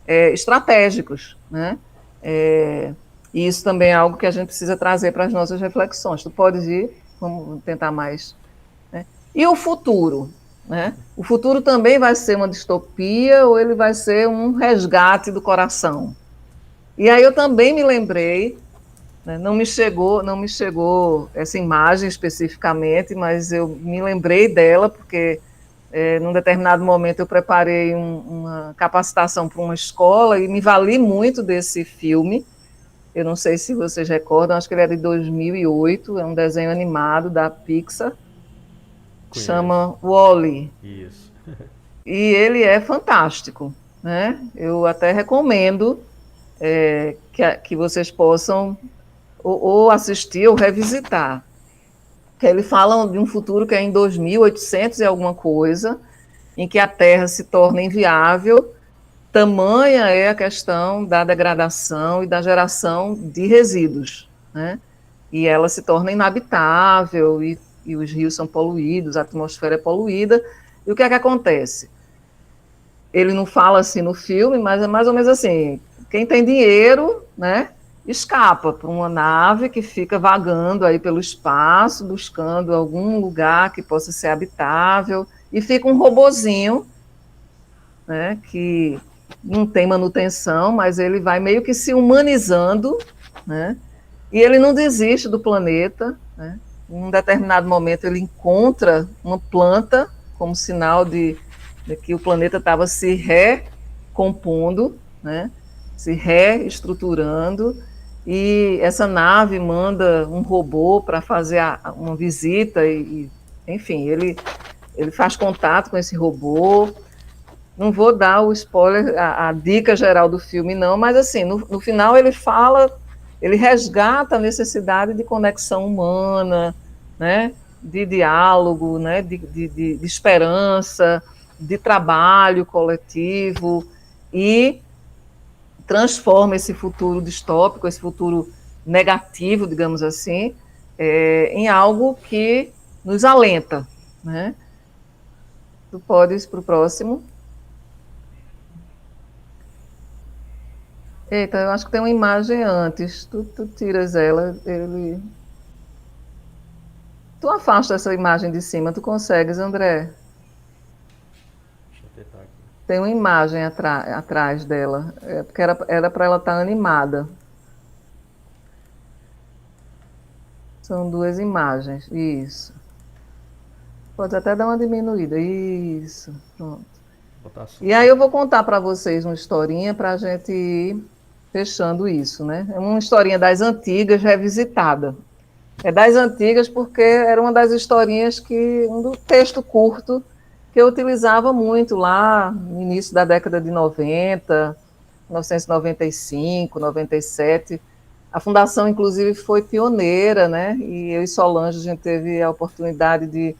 estratégicos, né? E isso também é algo que a gente precisa trazer para as nossas reflexões. Tu podes ir, vamos tentar mais. Né? E o futuro? Né? O futuro também vai ser uma distopia ou ele vai ser um resgate do coração? E aí eu também me lembrei, né, não me chegou essa imagem especificamente, mas eu me lembrei dela porque num determinado momento eu preparei uma capacitação para uma escola e me vali muito desse filme. Eu não sei se vocês recordam, acho que ele é de 2008, é um desenho animado da Pixar, chama Wall-E. Isso. E ele é fantástico, né? Eu até recomendo que vocês possam ou assistir ou revisitar. Que eles falam de um futuro que é em 2800 e alguma coisa, em que a Terra se torna inviável, tamanha é a questão da degradação e da geração de resíduos, né? E ela se torna inabitável, e os rios são poluídos, a atmosfera é poluída, e o que é que acontece? Ele não fala assim no filme, mas é mais ou menos assim, quem tem dinheiro, né, escapa para uma nave que fica vagando aí pelo espaço, buscando algum lugar que possa ser habitável, e fica um robozinho, né, que não tem manutenção, mas ele vai meio que se humanizando, né, e ele não desiste do planeta, né. Em um determinado momento ele encontra uma planta como sinal de que o planeta estava se recompondo, né, se reestruturando, e essa nave manda um robô para fazer uma visita, enfim, ele faz contato com esse robô. Não vou dar o spoiler, a dica geral do filme, não, mas assim, no final ele fala, ele resgata a necessidade de conexão humana, né, de diálogo, né, de esperança, de trabalho coletivo, e transforma esse futuro distópico, esse futuro negativo, digamos assim, em algo que nos alenta, né? Tu podes para o próximo. Eita, eu acho que tem uma imagem antes. Tu tiras ela, Tu afasta essa imagem de cima, tu consegues, André? Deixa eu tentar aqui. Tem uma imagem atrás dela, porque era para ela estar animada. São duas imagens, isso. Pode até dar uma diminuída, isso, pronto. E aí eu vou contar para vocês uma historinha para a gente ir fechando isso, né? É uma historinha das antigas revisitada. É das antigas porque era uma das historinhas um texto curto que eu utilizava muito lá no início da década de 90, 1995, 97. A Fundação, inclusive, foi pioneira, né? E eu e Solange, a gente teve a oportunidade de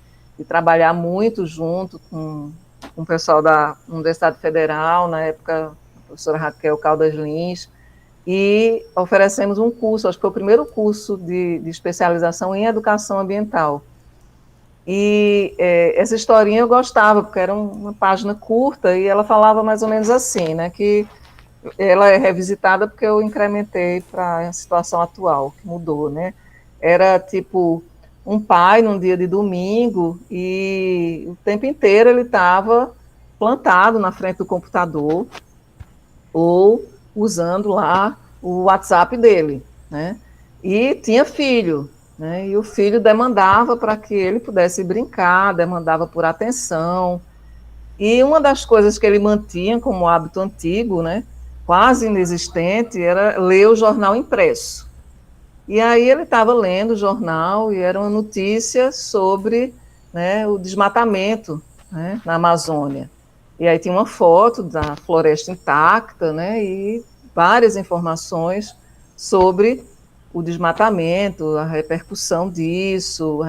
trabalhar muito junto com o pessoal da Universidade Federal, na época, a professora Raquel Caldas Lins, e oferecemos um curso, acho que foi o primeiro curso de especialização em educação ambiental. E essa historinha eu gostava, porque era uma página curta, e ela falava mais ou menos assim, né, que ela é revisitada porque eu incrementei para a situação atual, que mudou, né? Era tipo um pai num dia de domingo e o tempo inteiro ele estava plantado na frente do computador ou usando lá o WhatsApp dele, né? E tinha filho, né? E o filho demandava para que ele pudesse brincar, demandava por atenção. E uma das coisas que ele mantinha como hábito antigo, né, quase inexistente, era ler o jornal impresso. E aí ele estava lendo o jornal e era uma notícia sobre, né, o desmatamento, né, na Amazônia. E aí tinha uma foto da floresta intacta, né, e várias informações sobre o desmatamento, a repercussão disso,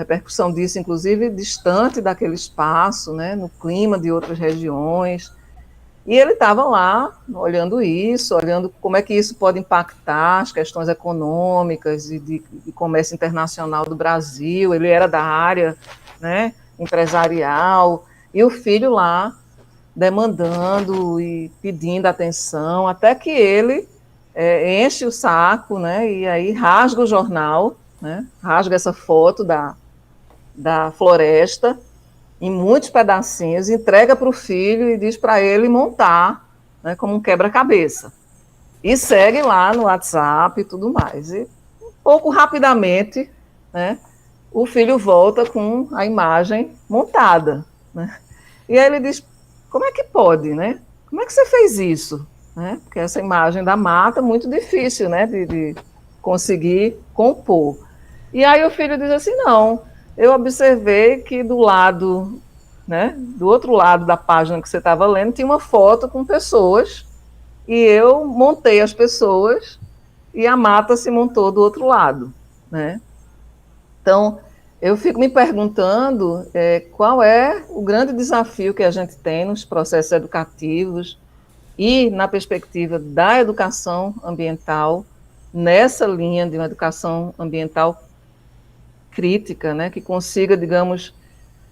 inclusive, distante daquele espaço, né, no clima de outras regiões. E ele estava lá, olhando isso, olhando como é que isso pode impactar as questões econômicas e de comércio internacional do Brasil. Ele era da área, né, empresarial, e o filho lá demandando e pedindo atenção, até que ele enche o saco, né, e aí rasga o jornal, né, rasga essa foto da floresta em muitos pedacinhos, entrega para o filho e diz para ele montar, né, como um quebra-cabeça. E segue lá no WhatsApp e tudo mais. E um pouco rapidamente, né, o filho volta com a imagem montada, né? E aí ele diz, como é que pode, né? Como é que você fez isso? Né? Porque essa imagem da mata é muito difícil, né, de conseguir compor. E aí o filho diz assim, não, eu observei que do lado, né, do outro lado da página que você estava lendo, tinha uma foto com pessoas, e eu montei as pessoas e a mata se montou do outro lado, né? Então, eu fico me perguntando qual é o grande desafio que a gente tem nos processos educativos e na perspectiva da educação ambiental, nessa linha de uma educação ambiental crítica, né, que consiga, digamos,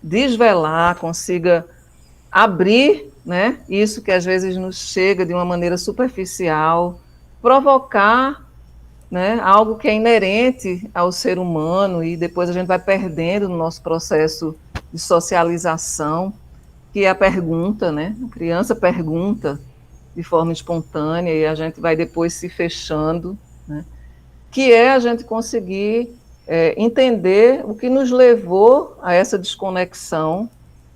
desvelar, consiga abrir, né, isso que às vezes nos chega de uma maneira superficial, provocar, né, algo que é inerente ao ser humano e depois a gente vai perdendo no nosso processo de socialização, que é a pergunta, né? A criança pergunta de forma espontânea e a gente vai depois se fechando, né? Que é a gente conseguir entender o que nos levou a essa desconexão,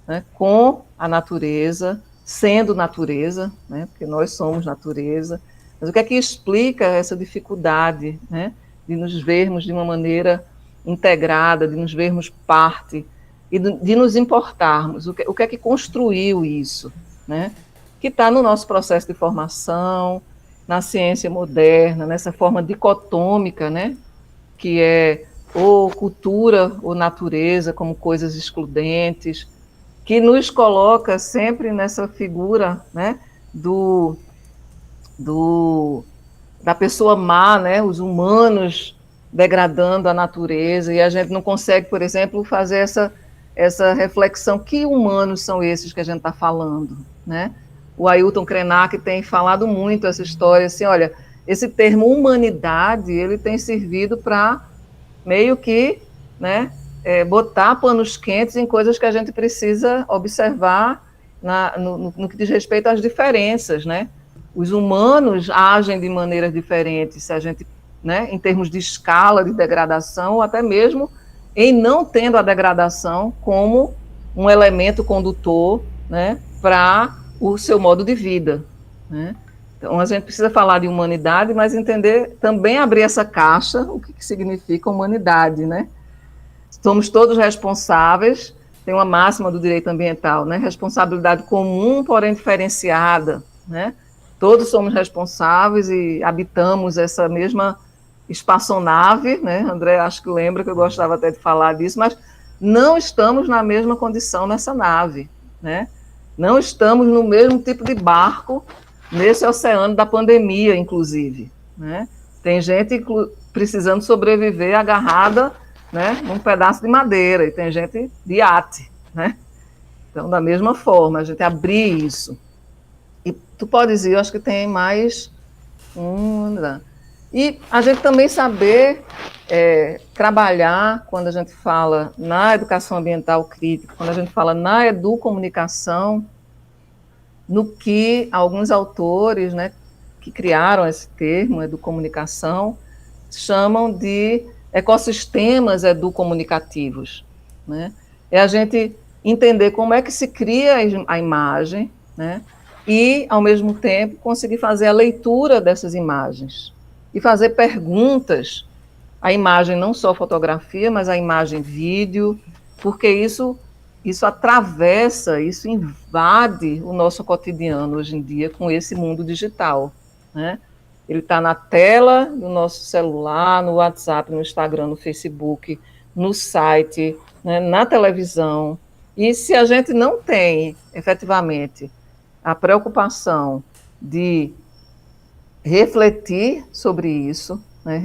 né, com a natureza, sendo natureza, né, porque nós somos natureza, mas o que é que explica essa dificuldade, né, de nos vermos de uma maneira integrada, de nos vermos parte e de nos importarmos? O que é que construiu isso, né? Que está no nosso processo de formação, na ciência moderna, nessa forma dicotômica, né, que é ou cultura ou natureza como coisas excludentes, que nos coloca sempre nessa figura, né, da pessoa má, né, os humanos degradando a natureza, e a gente não consegue, por exemplo, fazer essa reflexão, que humanos são esses que a gente está falando, né? O Ailton Krenak tem falado muito essa história, assim, olha, esse termo humanidade, ele tem servido para meio que, né, botar panos quentes em coisas que a gente precisa observar no que diz respeito às diferenças, né? Os humanos agem de maneiras diferentes, se a gente, né, em termos de escala de degradação, ou até mesmo em não tendo a degradação como um elemento condutor, né, para o seu modo de vida, né? Então, a gente precisa falar de humanidade, mas entender, também abrir essa caixa, o que significa humanidade, né? Somos todos responsáveis, tem uma máxima do direito ambiental, né? Responsabilidade comum, porém diferenciada, né? Todos somos responsáveis e habitamos essa mesma espaçonave, né? André, acho que lembra que eu gostava até de falar disso, mas não estamos na mesma condição nessa nave, né? Não estamos no mesmo tipo de barco nesse oceano da pandemia, inclusive, né? Tem gente precisando sobreviver agarrada, né, num pedaço de madeira, e tem gente de iate, né? Então, da mesma forma, a gente abrir isso. E tu podes ir, eu acho que tem mais um... E a gente também saber trabalhar, quando a gente fala na educação ambiental crítica, quando a gente fala na educomunicação, no que alguns autores, né, que criaram esse termo, educomunicação, chamam de ecossistemas educomunicativos, né? É a gente entender como é que se cria a imagem, né, e, ao mesmo tempo, conseguir fazer a leitura dessas imagens e fazer perguntas, a imagem não só fotografia, mas a imagem vídeo, porque isso atravessa, isso invade o nosso cotidiano hoje em dia com esse mundo digital, né? Ele está na tela do nosso celular, no WhatsApp, no Instagram, no Facebook, no site, né, na televisão. E se a gente não tem, efetivamente, a preocupação de refletir sobre isso, né,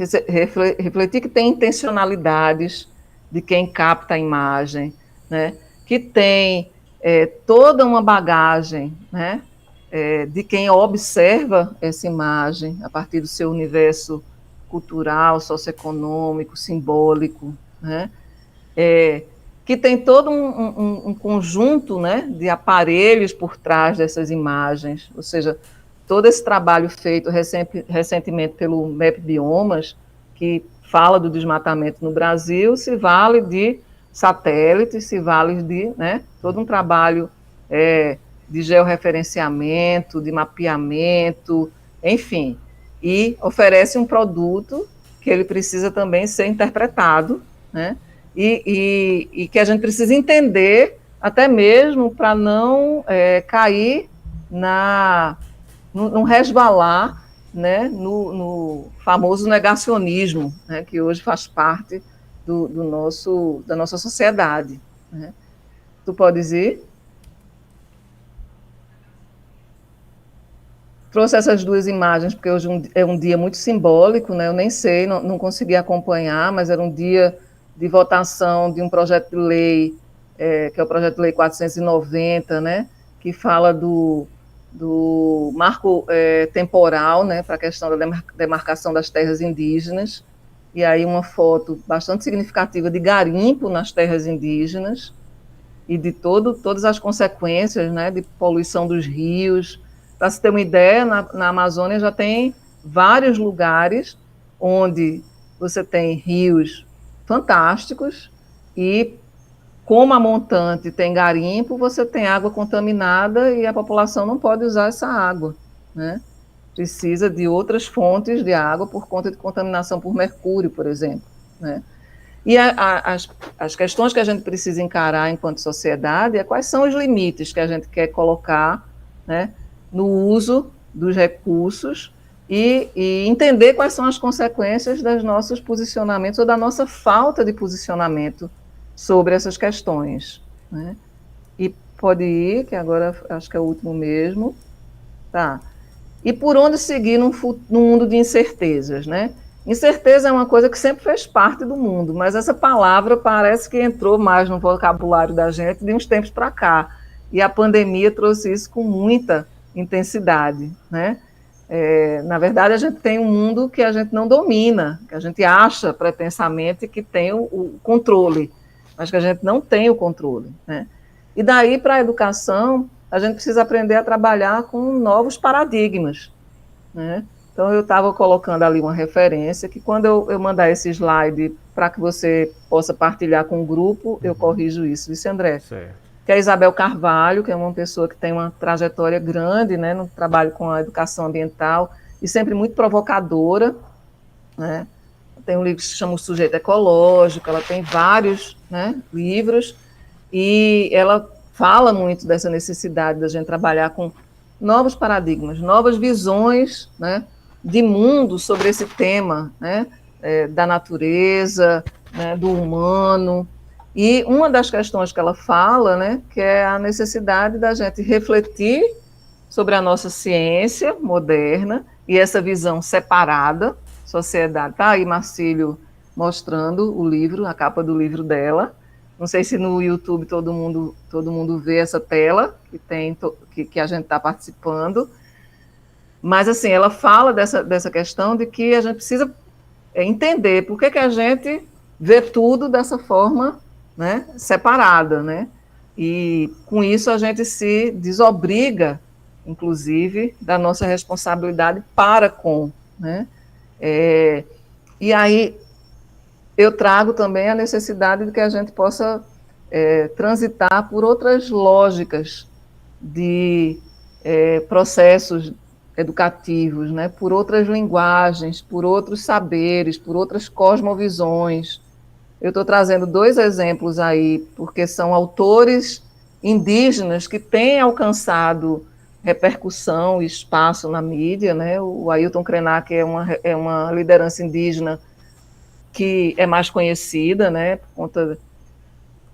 refletir que tem intencionalidades de quem capta a imagem, né, que tem toda uma bagagem, né, de quem observa essa imagem a partir do seu universo cultural, socioeconômico, simbólico, né, que tem todo um conjunto, né, de aparelhos por trás dessas imagens, ou seja, todo esse trabalho feito recentemente pelo MEP Biomas, que fala do desmatamento no Brasil, se vale de satélites, se vale de, né, todo um trabalho de georreferenciamento, de mapeamento, enfim, e oferece um produto que ele precisa também ser interpretado, né, e que a gente precisa entender, até mesmo para não cair num resvalar né, no famoso negacionismo, né, que hoje faz parte da nossa sociedade. Né? Tu podes ir? Trouxe essas duas imagens, porque hoje é um dia muito simbólico, né? Eu nem sei, não consegui acompanhar, mas era um dia de votação de um projeto de lei, que é o projeto de lei 490, né? Que fala do marco temporal, né? Para a questão da demarcação das terras indígenas, e aí uma foto bastante significativa de garimpo nas terras indígenas, e de todas as consequências, né? De poluição dos rios. Para se ter uma ideia, na Amazônia já tem vários lugares onde você tem rios fantásticos e, como a montante tem garimpo, você tem água contaminada e a população não pode usar essa água, né? Precisa de outras fontes de água por conta de contaminação por mercúrio, por exemplo, né? E as questões que a gente precisa encarar enquanto sociedade é quais são os limites que a gente quer colocar, né, no uso dos recursos e entender quais são as consequências dos nossos posicionamentos ou da nossa falta de posicionamento sobre essas questões. Né? E pode ir, que agora acho que é o último mesmo. Tá. E por onde seguir num mundo de incertezas, né? Incerteza é uma coisa que sempre fez parte do mundo, mas essa palavra parece que entrou mais no vocabulário da gente de uns tempos para cá. E a pandemia trouxe isso com muita intensidade, né? Na verdade, a gente tem um mundo que a gente não domina, que a gente acha pretensamente que tem o controle, mas que a gente não tem o controle, né? E daí, para a educação, a gente precisa aprender a trabalhar com novos paradigmas, né? Então, eu estava colocando ali uma referência que quando eu mandar esse slide para que você possa partilhar com o grupo, eu corrijo isso, viu, André? Certo. Que é a Isabel Carvalho, que é uma pessoa que tem uma trajetória grande, né, no trabalho com a educação ambiental, e sempre muito provocadora, né? Tem um livro que se chama O Sujeito Ecológico, ela tem vários, né, livros, e ela fala muito dessa necessidade da gente trabalhar com novos paradigmas, novas visões, né, de mundo sobre esse tema, né, da natureza, né, do humano. E uma das questões que ela fala, né, que é a necessidade da gente refletir sobre a nossa ciência moderna e essa visão separada, sociedade. Está aí Marcílio mostrando o livro, a capa do livro dela. Não sei se no YouTube todo mundo vê essa tela que a gente está participando. Mas, assim, ela fala dessa questão de que a gente precisa entender por que a gente vê tudo dessa forma, né, separada, né? E, com isso, a gente se desobriga, inclusive, da nossa responsabilidade para com, né? E aí, eu trago também a necessidade de que a gente possa transitar por outras lógicas de processos educativos, né, por outras linguagens, por outros saberes, por outras cosmovisões. Eu estou trazendo 2 exemplos aí, porque são autores indígenas que têm alcançado repercussão e espaço na mídia, né? O Ailton Krenak é uma liderança indígena que é mais conhecida, né, por conta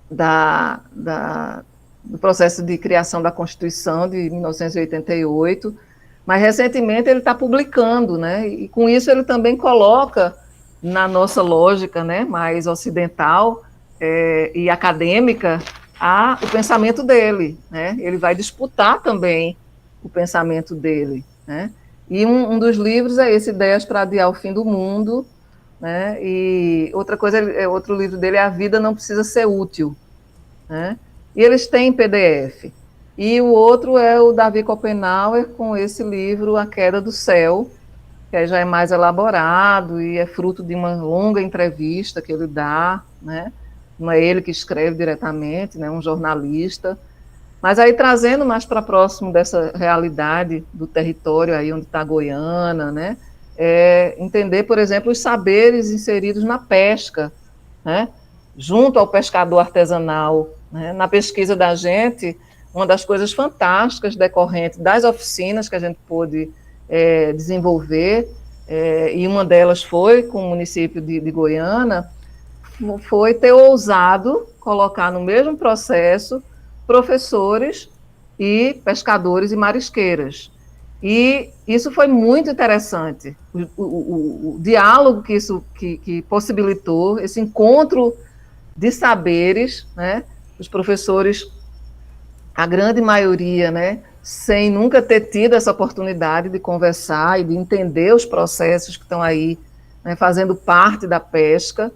do processo de criação da Constituição de 1988, mas recentemente ele está publicando, né, e com isso ele também coloca na nossa lógica, né, mais ocidental e acadêmica o pensamento dele, né, ele vai disputar também o pensamento dele, né, e um dos livros é esse, Ideias para Adiar o Fim do Mundo, né, e outro livro dele é A Vida Não Precisa Ser Útil, né, e eles têm PDF. E o outro é o Davi Copenhauer, com esse livro, A Queda do Céu, que aí já é mais elaborado e é fruto de uma longa entrevista que ele dá, né? Não é ele que escreve diretamente, né? Um jornalista. Mas aí trazendo mais para próximo dessa realidade do território aí onde está Goiânia, né? Entender, por exemplo, os saberes inseridos na pesca, né? Junto ao pescador artesanal, né? Na pesquisa da gente, uma das coisas fantásticas decorrentes das oficinas que a gente pôde desenvolver, e uma delas foi com o município de Goiânia, foi ter ousado colocar no mesmo processo professores e pescadores e marisqueiras. E isso foi muito interessante, o diálogo que isso que possibilitou, esse encontro de saberes, né? Os professores, a grande maioria, né, sem nunca ter tido essa oportunidade de conversar e de entender os processos que estão aí, né, fazendo parte da pesca,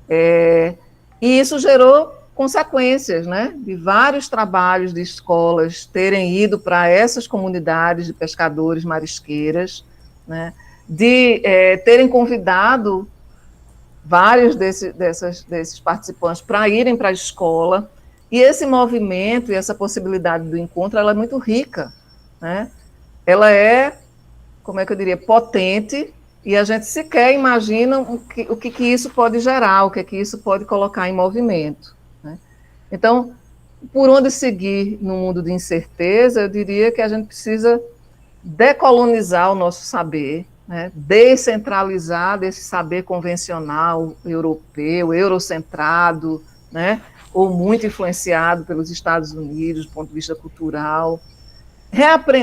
e isso gerou consequências, né, de vários trabalhos de escolas terem ido para essas comunidades de pescadores, marisqueiras, né, de terem convidado vários desses participantes para irem para a escola, e esse movimento e essa possibilidade do encontro, ela é muito rica, né? Ela é, como é que eu diria, potente, e a gente sequer imagina o que isso pode gerar, o que isso pode colocar em movimento, né? Então, por onde seguir no mundo de incerteza, eu diria que a gente precisa decolonizar o nosso saber, né? Descentralizar desse saber convencional europeu, eurocentrado, né? Ou muito influenciado pelos Estados Unidos, do ponto de vista cultural,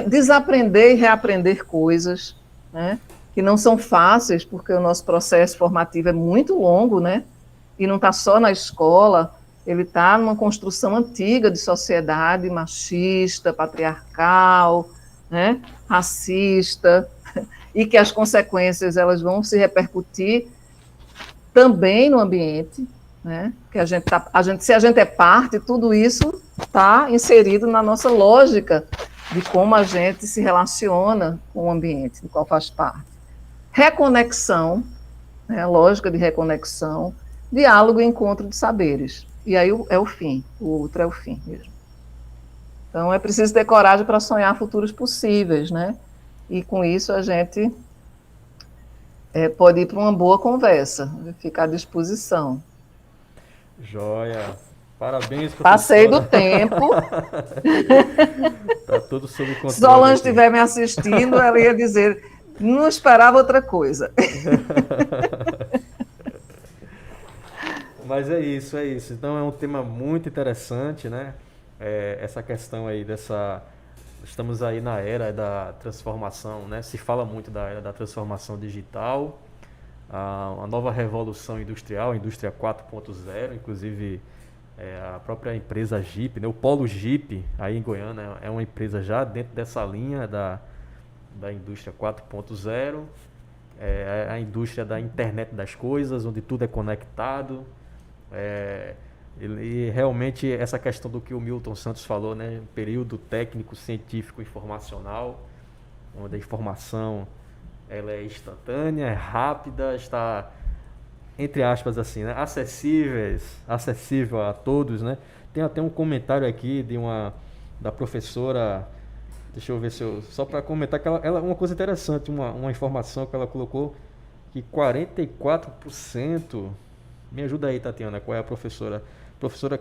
desaprender e reaprender coisas, né, que não são fáceis, porque o nosso processo formativo é muito longo, né, e não está só na escola, ele está numa construção antiga de sociedade machista, patriarcal, né, racista, e que as consequências elas vão se repercutir também no ambiente, né? Que se a gente é parte, tudo isso está inserido na nossa lógica de como a gente se relaciona com o ambiente, do qual faz parte. Reconexão, né? Lógica de reconexão, diálogo e encontro de saberes. E aí é o fim, o outro é o fim mesmo. Então é preciso ter coragem para sonhar futuros possíveis, né? E com isso a gente pode ir para uma boa conversa, ficar à disposição. Joia. Parabéns, professora. Passei do tempo. Tá tudo sob controle. Se Solange estiver me assistindo, ela ia dizer, não esperava outra coisa. Mas é isso, é isso. Então é um tema muito interessante, né? Essa questão aí estamos aí na era da transformação, né? Se fala muito da era da transformação digital, a nova revolução industrial, a indústria 4.0, inclusive a própria empresa Jeep, né? O Polo Jeep, aí em Goiânia, é uma empresa já dentro dessa linha da indústria 4.0, a indústria da internet das coisas, onde tudo é conectado, e realmente essa questão do que o Milton Santos falou, né? Período técnico, científico, informacional, onde a informação ela é instantânea, é rápida, está, entre aspas, assim, né? Acessível a todos, né? Tem até um comentário aqui da professora, deixa eu ver só para comentar que ela uma coisa interessante, uma informação que ela colocou, que 44%, me ajuda aí, Tatiana, qual é a professora? Professora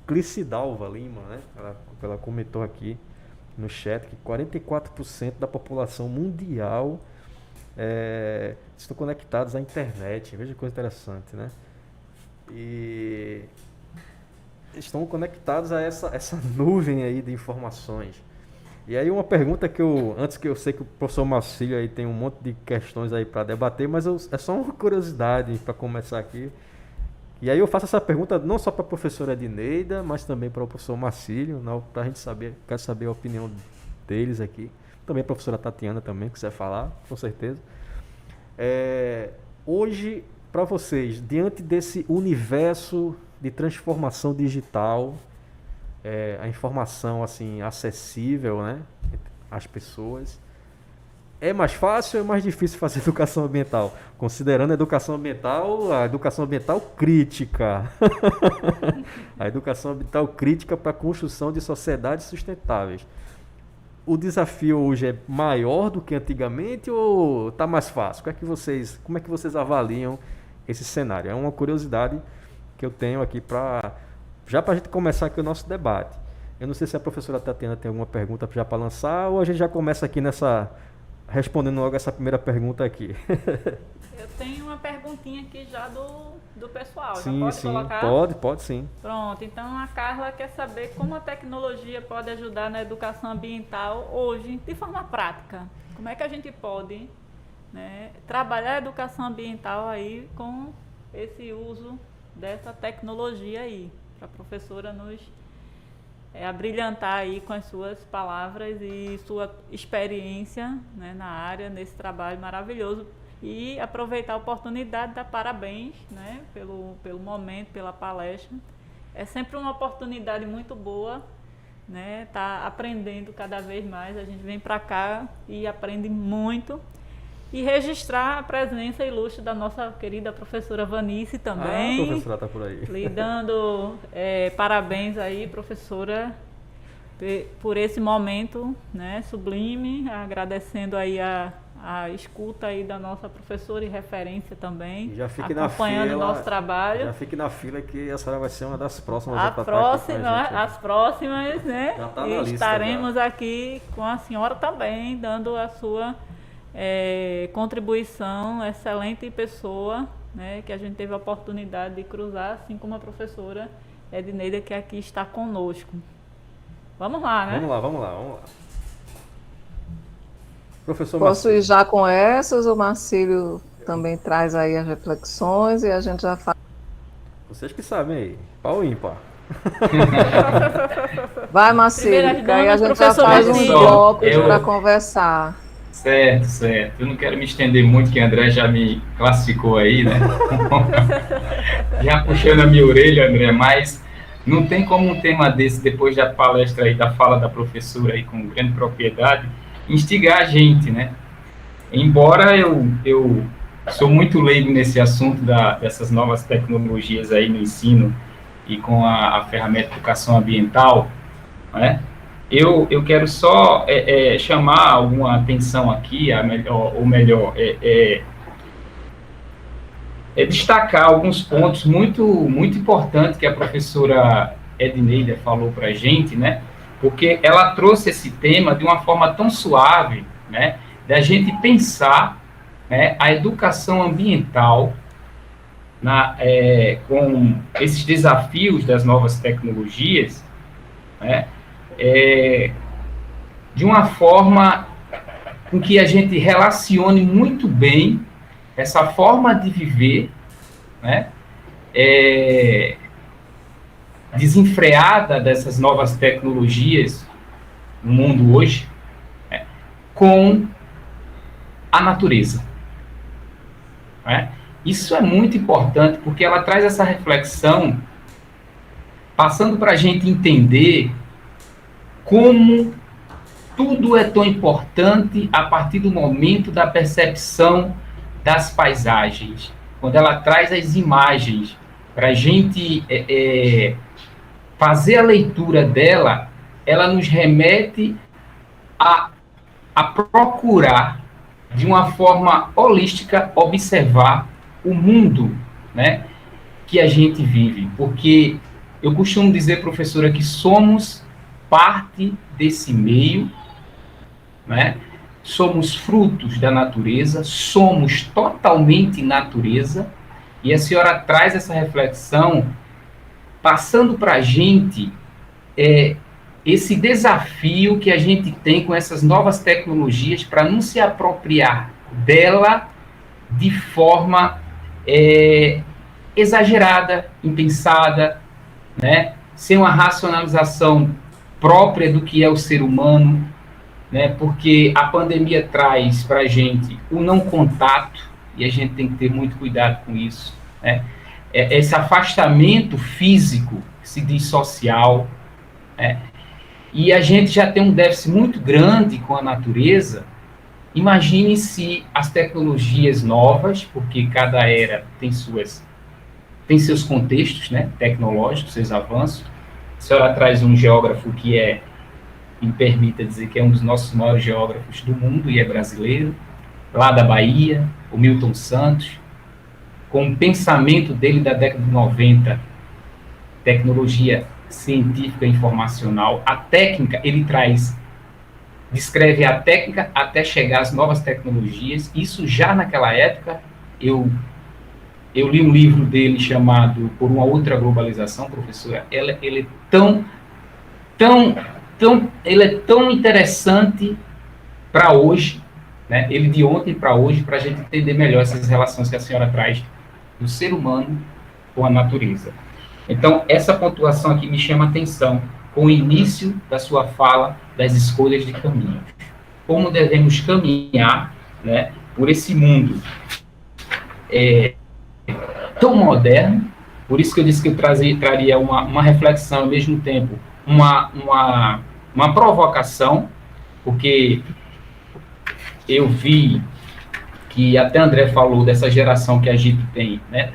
Clicidalva Lima, né? Ela comentou aqui no chat que 44% da população mundial estão conectados à internet. Veja que coisa interessante, né? E estão conectados a essa nuvem aí de informações. E aí uma pergunta antes que eu sei que o professor Marcílio aí tem um monte de questões aí para debater, mas é só uma curiosidade para começar aqui. E aí eu faço essa pergunta não só para a professora Edineida, mas também para o professor Marcílio, para a gente quero saber a opinião deles aqui. Também a professora Tatiana também, que quiser falar, com certeza. Hoje, para vocês, diante desse universo de transformação digital, a informação assim acessível, né, às pessoas, é mais fácil ou é mais difícil fazer educação ambiental? Considerando a educação ambiental crítica. A educação ambiental crítica para a construção de sociedades sustentáveis. O desafio hoje é maior do que antigamente ou está mais fácil? Como é que vocês avaliam esse cenário? É uma curiosidade que eu tenho aqui para a gente começar aqui o nosso debate. Eu não sei se a professora Tatiana tem alguma pergunta já para lançar ou a gente já começa aqui respondendo logo essa primeira pergunta aqui. Eu tenho uma perguntinha aqui já do pessoal. Sim, já pode sim, colocar? pode sim. Pronto, então a Carla quer saber como a tecnologia pode ajudar na educação ambiental hoje, de forma prática. Como é que a gente pode, né, trabalhar a educação ambiental aí com esse uso dessa tecnologia aí, para a professora nos abrilhantar aí com as suas palavras e sua experiência, né, na área, nesse trabalho maravilhoso. E aproveitar a oportunidade, dar parabéns, né, pelo momento, pela palestra. É sempre uma oportunidade muito boa, né, tá aprendendo cada vez mais. A gente vem para cá e aprende muito. E registrar a presença ilustre da nossa querida professora Vanice também. A professora está por aí. Lhe dando parabéns aí, professora, por esse momento, né, sublime, agradecendo aí a escuta aí da nossa professora e referência também, já fique acompanhando na fila, o nosso trabalho. Já fique na fila que a senhora vai ser uma das próximas. As próximas, né? Já tá na e lista, estaremos já aqui com a senhora também, dando a sua contribuição, excelente pessoa, né, que a gente teve a oportunidade de cruzar, assim como a professora Edneida, que aqui está conosco. Vamos lá, né? Vamos lá. Professor Posso Marcílio. ir já com essas, o Marcílio também traz aí as reflexões e a gente já fala. Vocês que sabem aí, pau ímpar. Vai, Marcílio, que aí a gente já faz uns blocos para conversar. Certo. Eu não quero me estender muito, que o André já me classificou aí, né? Já puxando a minha orelha, André, mas não tem como um tema desse, depois da palestra aí, da fala da professora aí com grande propriedade, instigar a gente, né? Embora eu sou muito leigo nesse assunto dessas novas tecnologias aí no ensino e com a ferramenta de educação ambiental, né? Eu quero só chamar alguma atenção aqui, destacar alguns pontos muito importantes que a professora Edneida falou para a gente, né? Porque ela trouxe esse tema de uma forma tão suave, né? Da gente pensar, né, a educação ambiental com esses desafios das novas tecnologias, né? De uma forma com que a gente relacione muito bem essa forma de viver, né, desenfreada dessas novas tecnologias no mundo hoje, né, com a natureza. Né? Isso é muito importante, porque ela traz essa reflexão, passando para a gente entender como tudo é tão importante a partir do momento da percepção das paisagens. Quando ela traz as imagens para a gente fazer a leitura dela, ela nos remete a procurar, de uma forma holística, observar o mundo, né, que a gente vive. Porque eu costumo dizer, professora, que somos parte desse meio, né? Somos frutos da natureza, somos totalmente natureza, e a senhora traz essa reflexão, passando para a gente esse desafio que a gente tem com essas novas tecnologias para não se apropriar dela de forma exagerada, impensada, né? Sem uma racionalização própria do que é o ser humano, né? Porque a pandemia traz para a gente o não contato, e a gente tem que ter muito cuidado com isso, né? Esse afastamento físico, que se diz social, né? E a gente já tem um déficit muito grande com a natureza. Imagine se as tecnologias novas, porque cada era tem seus contextos, né, tecnológicos, seus avanços. A senhora traz um geógrafo que me permita dizer que é um dos nossos maiores geógrafos do mundo e é brasileiro, lá da Bahia, o Milton Santos, com o pensamento dele da década de 90, tecnologia científica informacional. A técnica, ele descreve a técnica até chegar às novas tecnologias. Isso já naquela época, eu li um livro dele chamado Por uma Outra Globalização, professora. Ele é ele é tão interessante para hoje, né? Ele de ontem para hoje, para a gente entender melhor essas relações que a senhora traz do ser humano com a natureza. Então, essa pontuação aqui me chama a atenção, com o início da sua fala das escolhas de caminho. Como devemos caminhar, né, por esse mundo tão moderno. Por isso que eu disse que eu traria uma reflexão, ao mesmo tempo, uma provocação, porque eu vi que até André falou dessa geração que a gente tem, né,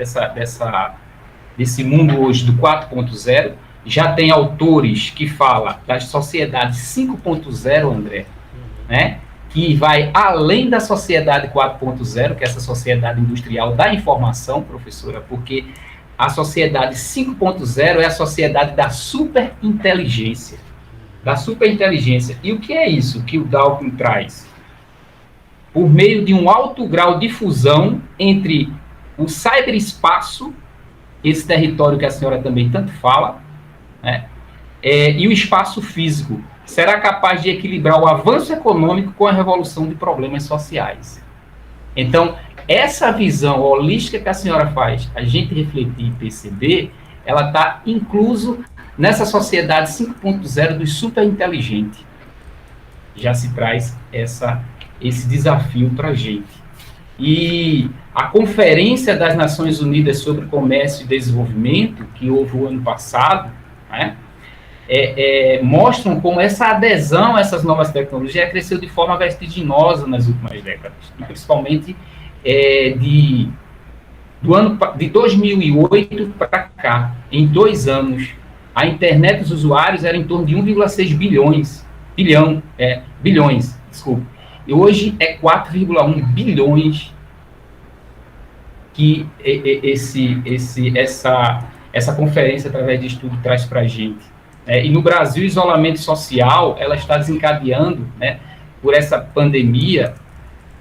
desse mundo hoje do 4.0, já tem autores que falam das sociedades 5.0, André, né, que vai além da sociedade 4.0, que é essa sociedade industrial da informação, professora, porque a sociedade 5.0 é a sociedade da superinteligência. Da superinteligência. E o que é isso que o Dawkins traz? Por meio de um alto grau de fusão entre o cyberespaço, esse território que a senhora também tanto fala, né, e o espaço físico, será capaz de equilibrar o avanço econômico com a revolução de problemas sociais. Então, essa visão holística que a senhora faz, a gente refletir e perceber, ela está incluso nessa sociedade 5.0 do superinteligente. Já se traz esse desafio para a gente. E a Conferência das Nações Unidas sobre Comércio e Desenvolvimento, que houve o ano passado, né, mostram como essa adesão a essas novas tecnologias cresceu de forma vertiginosa nas últimas décadas, principalmente de 2008 para cá. Em 2 anos, a internet dos usuários era em torno de 1,6 bilhões, desculpa. E hoje é 4,1 bilhões que essa conferência, através de estudo, traz para a gente. E no Brasil, o isolamento social, ela está desencadeando, né, por essa pandemia,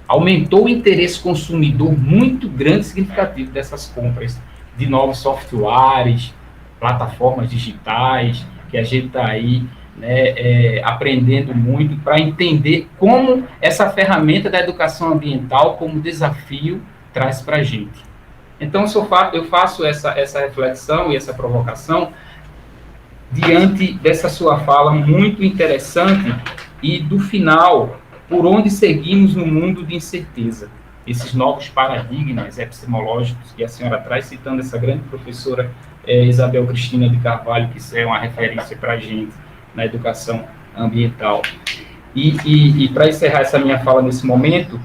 aumentou o interesse consumidor muito grande e significativo dessas compras de novos softwares, plataformas digitais, que a gente está aí, né, aprendendo muito para entender como essa ferramenta da educação ambiental, como desafio, traz para a gente. Então, eu faço essa reflexão e essa provocação diante dessa sua fala muito interessante e do final, por onde seguimos no mundo de incerteza. Esses novos paradigmas epistemológicos que a senhora traz, citando essa grande professora Isabel Cristina de Carvalho, que é uma referência para a gente na educação ambiental. E para encerrar essa minha fala nesse momento,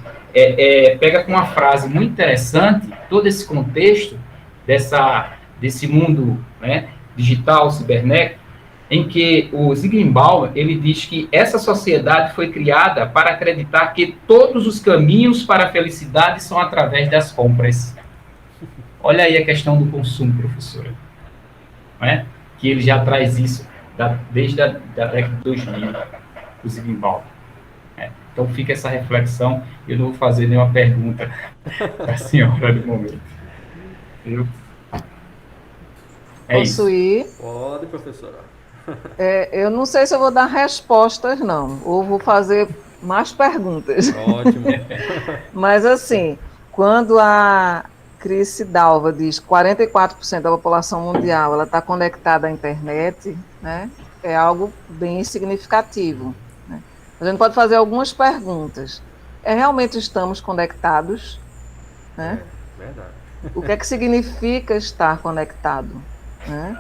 pega com uma frase muito interessante todo esse contexto desse mundo, né, digital, cibernético, em que o Zygmunt Bauman, ele diz que essa sociedade foi criada para acreditar que todos os caminhos para a felicidade são através das compras. Olha aí a questão do consumo, professora. Não é? Que ele já traz isso desde a década de 2000, o Zygmunt Bauman. Então fica essa reflexão, eu não vou fazer nenhuma pergunta para a senhora no momento. Posso ir? Pode, professora. Eu não sei se eu vou dar respostas, não, ou vou fazer mais perguntas. Ótimo. Mas, assim, quando a Cris Dalva diz que 44% da população mundial está conectada à internet, né, é algo bem significativo. Né? A gente pode fazer algumas perguntas. Realmente estamos conectados? Né? Verdade. O que é que significa estar conectado? Né?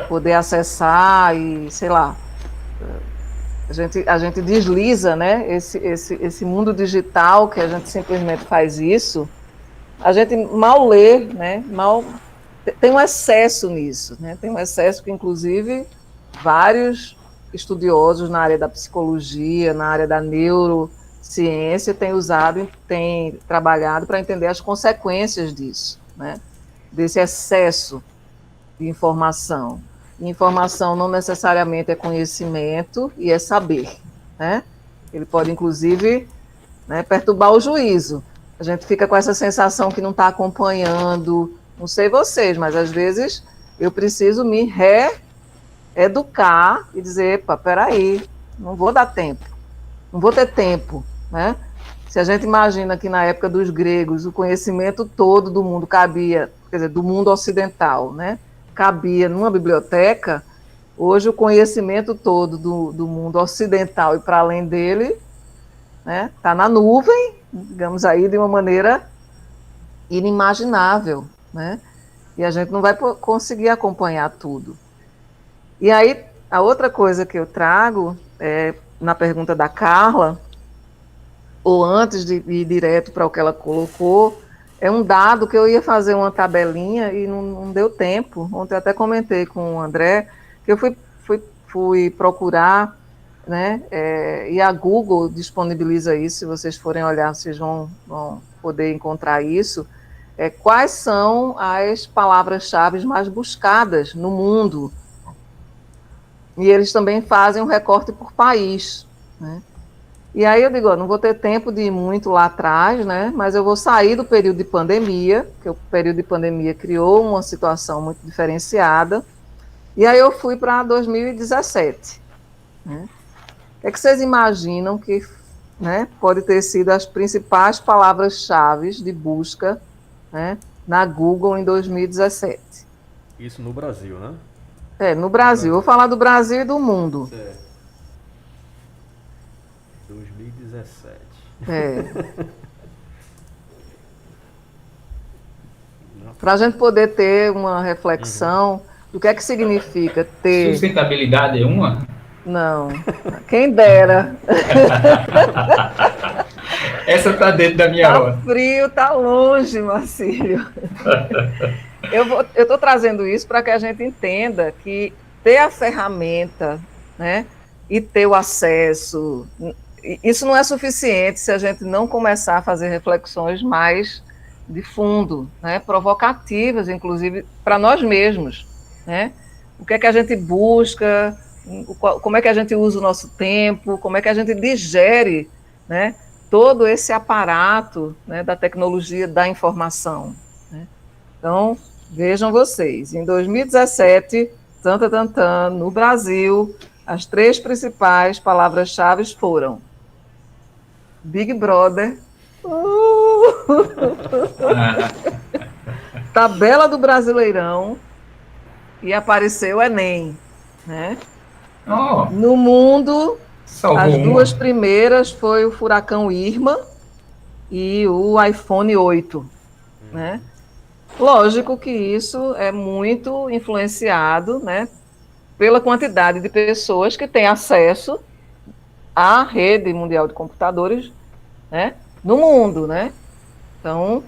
Poder acessar e, sei lá, a gente desliza, né, esse mundo digital, que a gente simplesmente faz isso, a gente mal lê, né, mal tem um excesso nisso, né, tem um excesso que, inclusive, vários estudiosos na área da psicologia, na área da neurociência, têm trabalhado para entender as consequências disso, né, desse excesso de informação. Informação não necessariamente é conhecimento e é saber, né? Ele pode, inclusive, né, perturbar o juízo. A gente fica com essa sensação que não está acompanhando, não sei vocês, mas às vezes eu preciso me reeducar e dizer, epa, peraí, não vou dar tempo, não vou ter tempo, né? Se a gente imagina que na época dos gregos o conhecimento todo do mundo cabia, quer dizer, do mundo ocidental, né, cabia numa biblioteca, hoje o conhecimento todo do mundo ocidental e para além dele, né, está na nuvem, digamos aí, de uma maneira inimaginável, né, e a gente não vai conseguir acompanhar tudo. E aí, a outra coisa que eu trago, na pergunta da Carla, ou antes de ir direto para o que ela colocou, é um dado que eu ia fazer uma tabelinha e não deu tempo. Ontem eu até comentei com o André, que eu fui procurar, né, e a Google disponibiliza isso, se vocês forem olhar, vocês vão poder encontrar isso, quais são as palavras-chave mais buscadas no mundo. E eles também fazem um recorte por país, né? E aí eu digo, não vou ter tempo de ir muito lá atrás, né? Mas eu vou sair do período de pandemia, que o período de pandemia criou uma situação muito diferenciada, e aí eu fui para 2017. Né? O que vocês imaginam que, né, pode ter sido as principais palavras-chave de busca, né, na Google em 2017? Isso no Brasil, né? No Brasil. Vou falar do Brasil e do mundo. Certo. 2017. Para a gente poder ter uma reflexão do que é que significa ter... Sustentabilidade é uma? Não, quem dera. Essa está dentro da minha rota. Tá frio, tá longe, Marcílio. Eu estou trazendo isso para que a gente entenda que ter a ferramenta, né, e ter o acesso, isso não é suficiente se a gente não começar a fazer reflexões mais de fundo, né, provocativas, inclusive, para nós mesmos. Né? O que é que a gente busca, como é que a gente usa o nosso tempo, como é que a gente digere, né, todo esse aparato, né, da tecnologia da informação. Né? Então, vejam vocês, em 2017, no Brasil, as 3 principais palavras-chave foram Big Brother, tabela do Brasileirão e apareceu o Enem. Né? No mundo, as 2 primeiras foi o furacão Irma e o iPhone 8. Né? Lógico que isso é muito influenciado, né, pela quantidade de pessoas que têm acesso à rede mundial de computadores, né, no mundo, né? Então,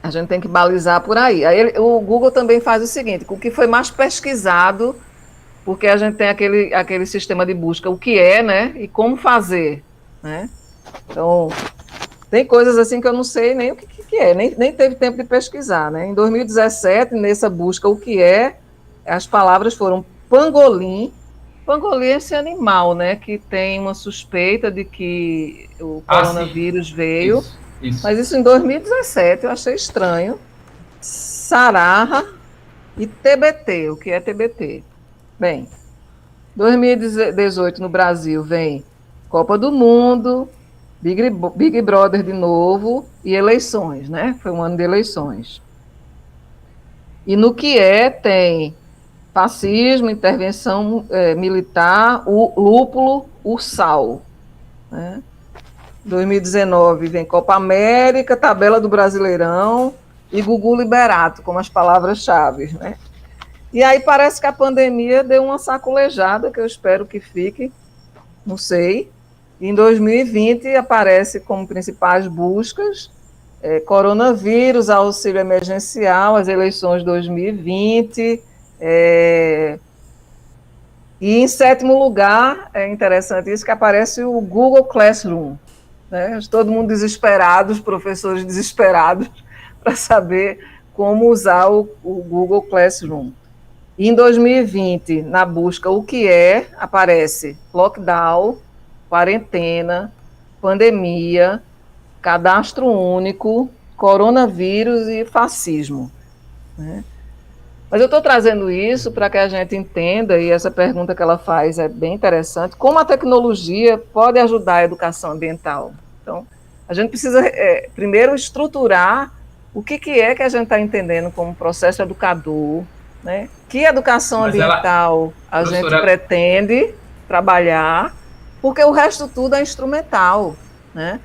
a gente tem que balizar por aí. Aí o Google também faz o seguinte, o que foi mais pesquisado, porque a gente tem aquele sistema de busca, o que é, né, e como fazer, né? Então, tem coisas assim que eu não sei nem o que é, nem teve tempo de pesquisar, né? Em 2017, nessa busca, o que é, as palavras foram pangolim. Pangolim é esse animal, né? Que tem uma suspeita de que o coronavírus veio. Isso. Mas isso em 2017, eu achei estranho. Sararra e TBT. O que é TBT? Bem, 2018 no Brasil vem Copa do Mundo, Big Brother de novo e eleições, né? Foi um ano de eleições. E no que tem fascismo, intervenção militar, o lúpulo, ursal. Né? 2019 vem Copa América, tabela do Brasileirão e Gugu Liberato, como as palavras-chave. Né? E aí parece que a pandemia deu uma sacolejada, que eu espero que fique, não sei. Em 2020 aparece como principais buscas coronavírus, auxílio emergencial, as eleições de 2020. E em 7º lugar, é interessante isso, que aparece o Google Classroom. Né? Todo mundo desesperado, os professores desesperados para saber como usar o Google Classroom. E em 2020, na busca o que é, aparece lockdown, quarentena, pandemia, cadastro único, coronavírus e fascismo, né? Mas eu estou trazendo isso para que a gente entenda, e essa pergunta que ela faz é bem interessante, como a tecnologia pode ajudar a educação ambiental. Então, a gente precisa, primeiro, estruturar o que é que a gente está entendendo como processo educador, né? Que educação ambiental a gente pretende trabalhar, porque o resto tudo é instrumental, né?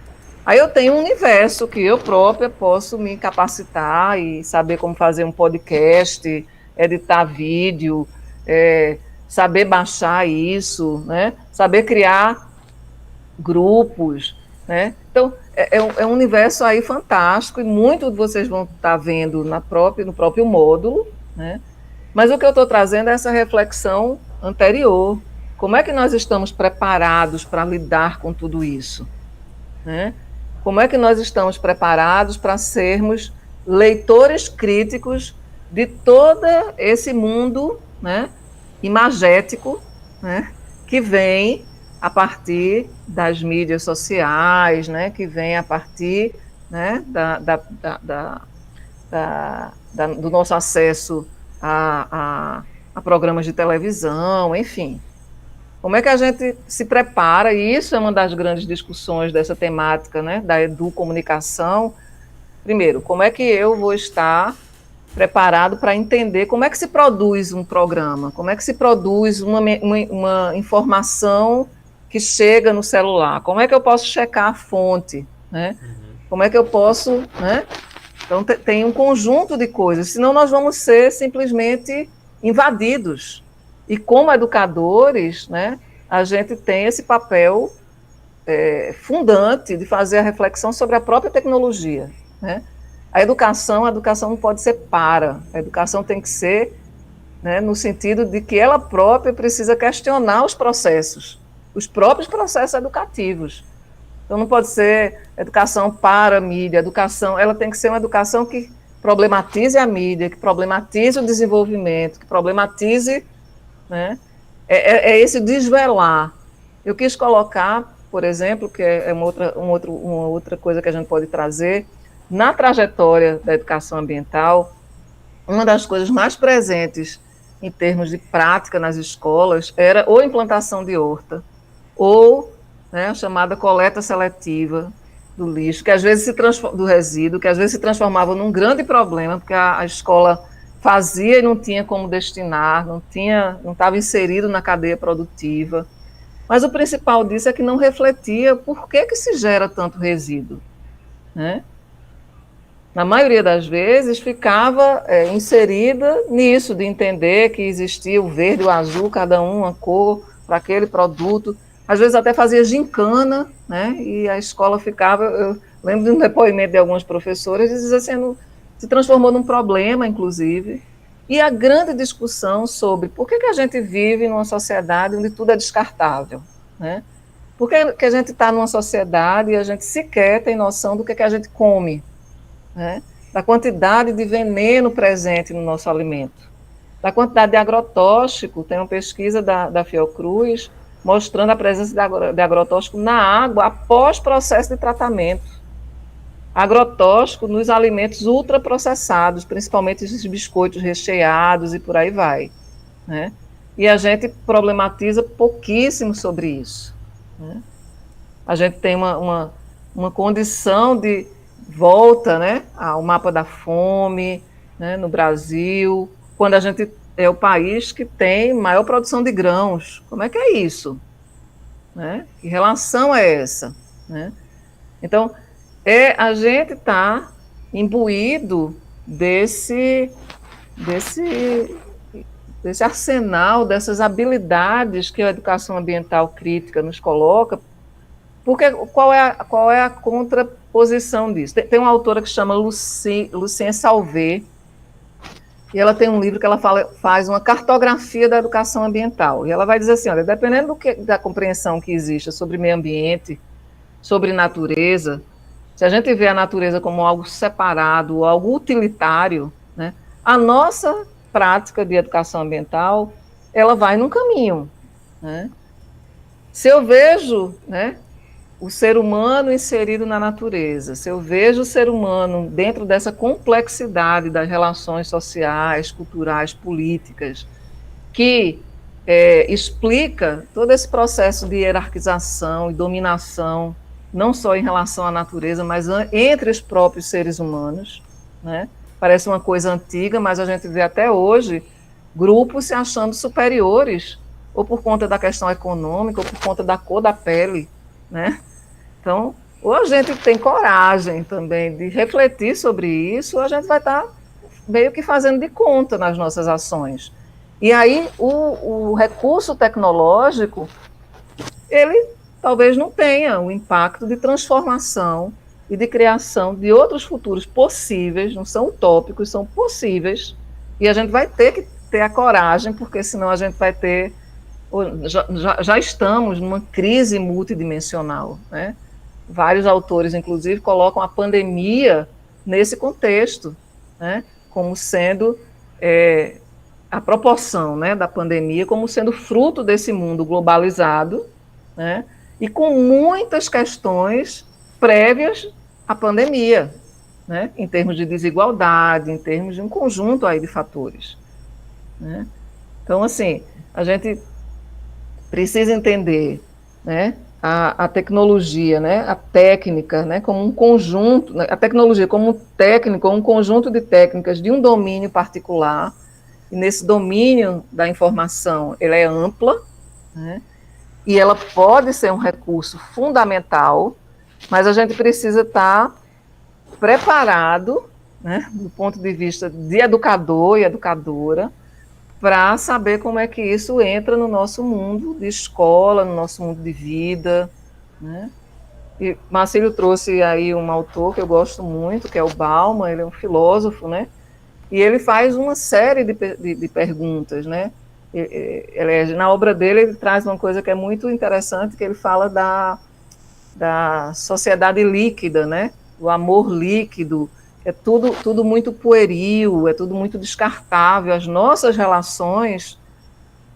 Aí eu tenho um universo que eu própria posso me capacitar e saber como fazer um podcast, editar vídeo, saber baixar isso, né? Saber criar grupos, né? Então, é um universo aí fantástico e muito vocês vão estar vendo no próprio módulo, né? Mas o que eu estou trazendo é essa reflexão anterior. Como é que nós estamos preparados para lidar com tudo isso, né? Como é que nós estamos preparados para sermos leitores críticos de todo esse mundo, né, imagético, né, que vem a partir das mídias sociais, né, que vem a partir, né, do nosso acesso a programas de televisão, enfim. Como é que a gente se prepara, e isso é uma das grandes discussões dessa temática, né, da educomunicação. Primeiro, como é que eu vou estar preparado para entender como é que se produz um programa, como é que se produz uma informação que chega no celular, como é que eu posso checar a fonte, né? Como é que eu posso, né? Então, tem um conjunto de coisas, senão nós vamos ser simplesmente invadidos. E como educadores, né, a gente tem esse papel fundante de fazer a reflexão sobre a própria tecnologia, né? A educação não pode ser a educação tem que ser, né, no sentido de que ela própria precisa questionar os próprios processos educativos. Então não pode ser educação para a mídia, ela tem que ser uma educação que problematize a mídia, que problematize o desenvolvimento, que problematize, né? Esse desvelar. Eu quis colocar, por exemplo, que é uma outra coisa que a gente pode trazer, na trajetória da educação ambiental, uma das coisas mais presentes em termos de prática nas escolas era ou implantação de horta, ou, né, a chamada coleta seletiva do lixo, que às vezes do resíduo, que às vezes se transformava num grande problema, porque a escola fazia e não tinha como destinar, não estava inserido na cadeia produtiva. Mas o principal disso é que não refletia por que se gera tanto resíduo, né? Na maioria das vezes, ficava inserida nisso, de entender que existia o verde e o azul, cada um uma cor para aquele produto. Às vezes até fazia gincana, né? E a escola ficava... Eu lembro de um depoimento de algumas professoras, dizia assim, se transformou num problema, inclusive. E a grande discussão sobre por que a gente vive numa sociedade onde tudo é descartável, né? Por que a gente está numa sociedade e a gente sequer tem noção do que a gente come, né? Da quantidade de veneno presente no nosso alimento, da quantidade de agrotóxico. Tem uma pesquisa da Fiocruz mostrando a presença de agrotóxico na água após processo de tratamento. Agrotóxico nos alimentos ultraprocessados, principalmente esses biscoitos recheados e por aí vai, né? E a gente problematiza pouquíssimo sobre isso, né? A gente tem uma condição de volta, né, ao mapa da fome, né, no Brasil, quando a gente é o país que tem maior produção de grãos. Como é que é isso, né? Que relação é essa, né? Então, a gente está imbuído desse arsenal, dessas habilidades que a educação ambiental crítica nos coloca. Porque qual é a contraposição disso? Tem uma autora que chama Lucien Salvé, e ela tem um livro que ela faz uma cartografia da educação ambiental. E ela vai dizer assim, olha, dependendo da compreensão que existe sobre meio ambiente, sobre natureza, se a gente vê a natureza como algo separado, algo utilitário, né, a nossa prática de educação ambiental, ela vai num caminho, né? Se eu vejo, né, o ser humano inserido na natureza, se eu vejo o ser humano dentro dessa complexidade das relações sociais, culturais, políticas, que explica todo esse processo de hierarquização e dominação, não só em relação à natureza, mas entre os próprios seres humanos, né? Parece uma coisa antiga, mas a gente vê até hoje grupos se achando superiores, ou por conta da questão econômica, ou por conta da cor da pele, né? Então, ou a gente tem coragem também de refletir sobre isso, ou a gente vai estar meio que fazendo de conta nas nossas ações. E aí, o recurso tecnológico, ele talvez não tenha o impacto de transformação e de criação de outros futuros possíveis, não são utópicos, são possíveis, e a gente vai ter que ter a coragem, porque senão a gente vai ter, já estamos numa crise multidimensional, né? Vários autores, inclusive, colocam a pandemia nesse contexto, né? Como sendo a proporção, né, da pandemia, como sendo fruto desse mundo globalizado, né? E com muitas questões prévias à pandemia, né? Em termos de desigualdade, em termos de um conjunto aí de fatores, né? Então, assim, a gente precisa entender, né, a tecnologia, né, a técnica, né, como um conjunto, né, a tecnologia como técnica, um conjunto de técnicas de um domínio particular, e nesse domínio da informação, ela é ampla, né, e ela pode ser um recurso fundamental, mas a gente precisa estar preparado, né, do ponto de vista de educador e educadora, para saber como é que isso entra no nosso mundo de escola, no nosso mundo de vida, né? E Marcílio trouxe aí um autor que eu gosto muito, que é o Bauman, ele é um filósofo, né? E ele faz uma série de perguntas, né? Na obra dele, ele traz uma coisa que é muito interessante, que ele fala da sociedade líquida, né? O amor líquido, é tudo muito pueril, é tudo muito descartável. As nossas relações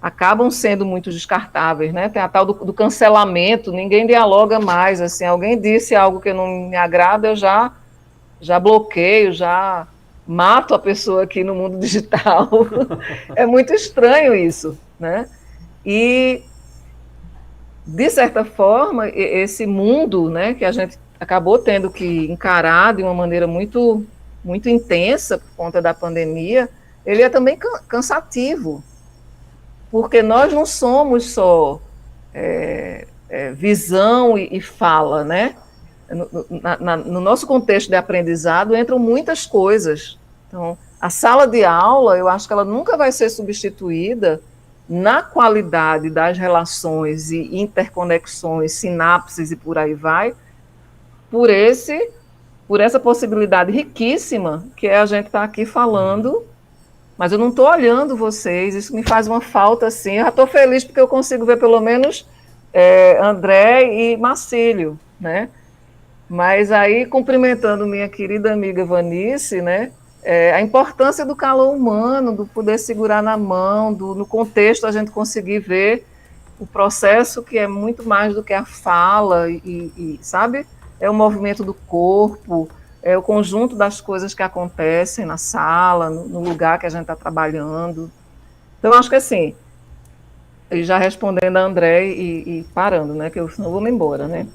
acabam sendo muito descartáveis, né? Tem a tal do cancelamento, ninguém dialoga mais, assim, alguém disse algo que não me agrada, eu já bloqueio, já mato a pessoa aqui no mundo digital. É muito estranho isso, né? E, de certa forma, esse mundo, né, que a gente acabou tendo que encarar de uma maneira muito, muito intensa por conta da pandemia, ele é também cansativo, porque nós não somos só visão e fala, né? No nosso contexto de aprendizado entram muitas coisas. Então, a sala de aula, eu acho que ela nunca vai ser substituída na qualidade das relações e interconexões, sinapses e por aí vai, por essa possibilidade riquíssima que é a gente estar aqui falando, mas eu não estou olhando vocês, isso me faz uma falta, assim, eu já estou feliz porque eu consigo ver pelo menos André e Marcílio, né? Mas aí, cumprimentando minha querida amiga Vanice, né, a importância do calor humano, do poder segurar na mão, no contexto a gente conseguir ver o processo que é muito mais do que a fala, sabe? É o movimento do corpo, é o conjunto das coisas que acontecem na sala, no lugar que a gente está trabalhando. Então, acho que assim, já respondendo a André e parando, né, que eu senão vou me embora, né?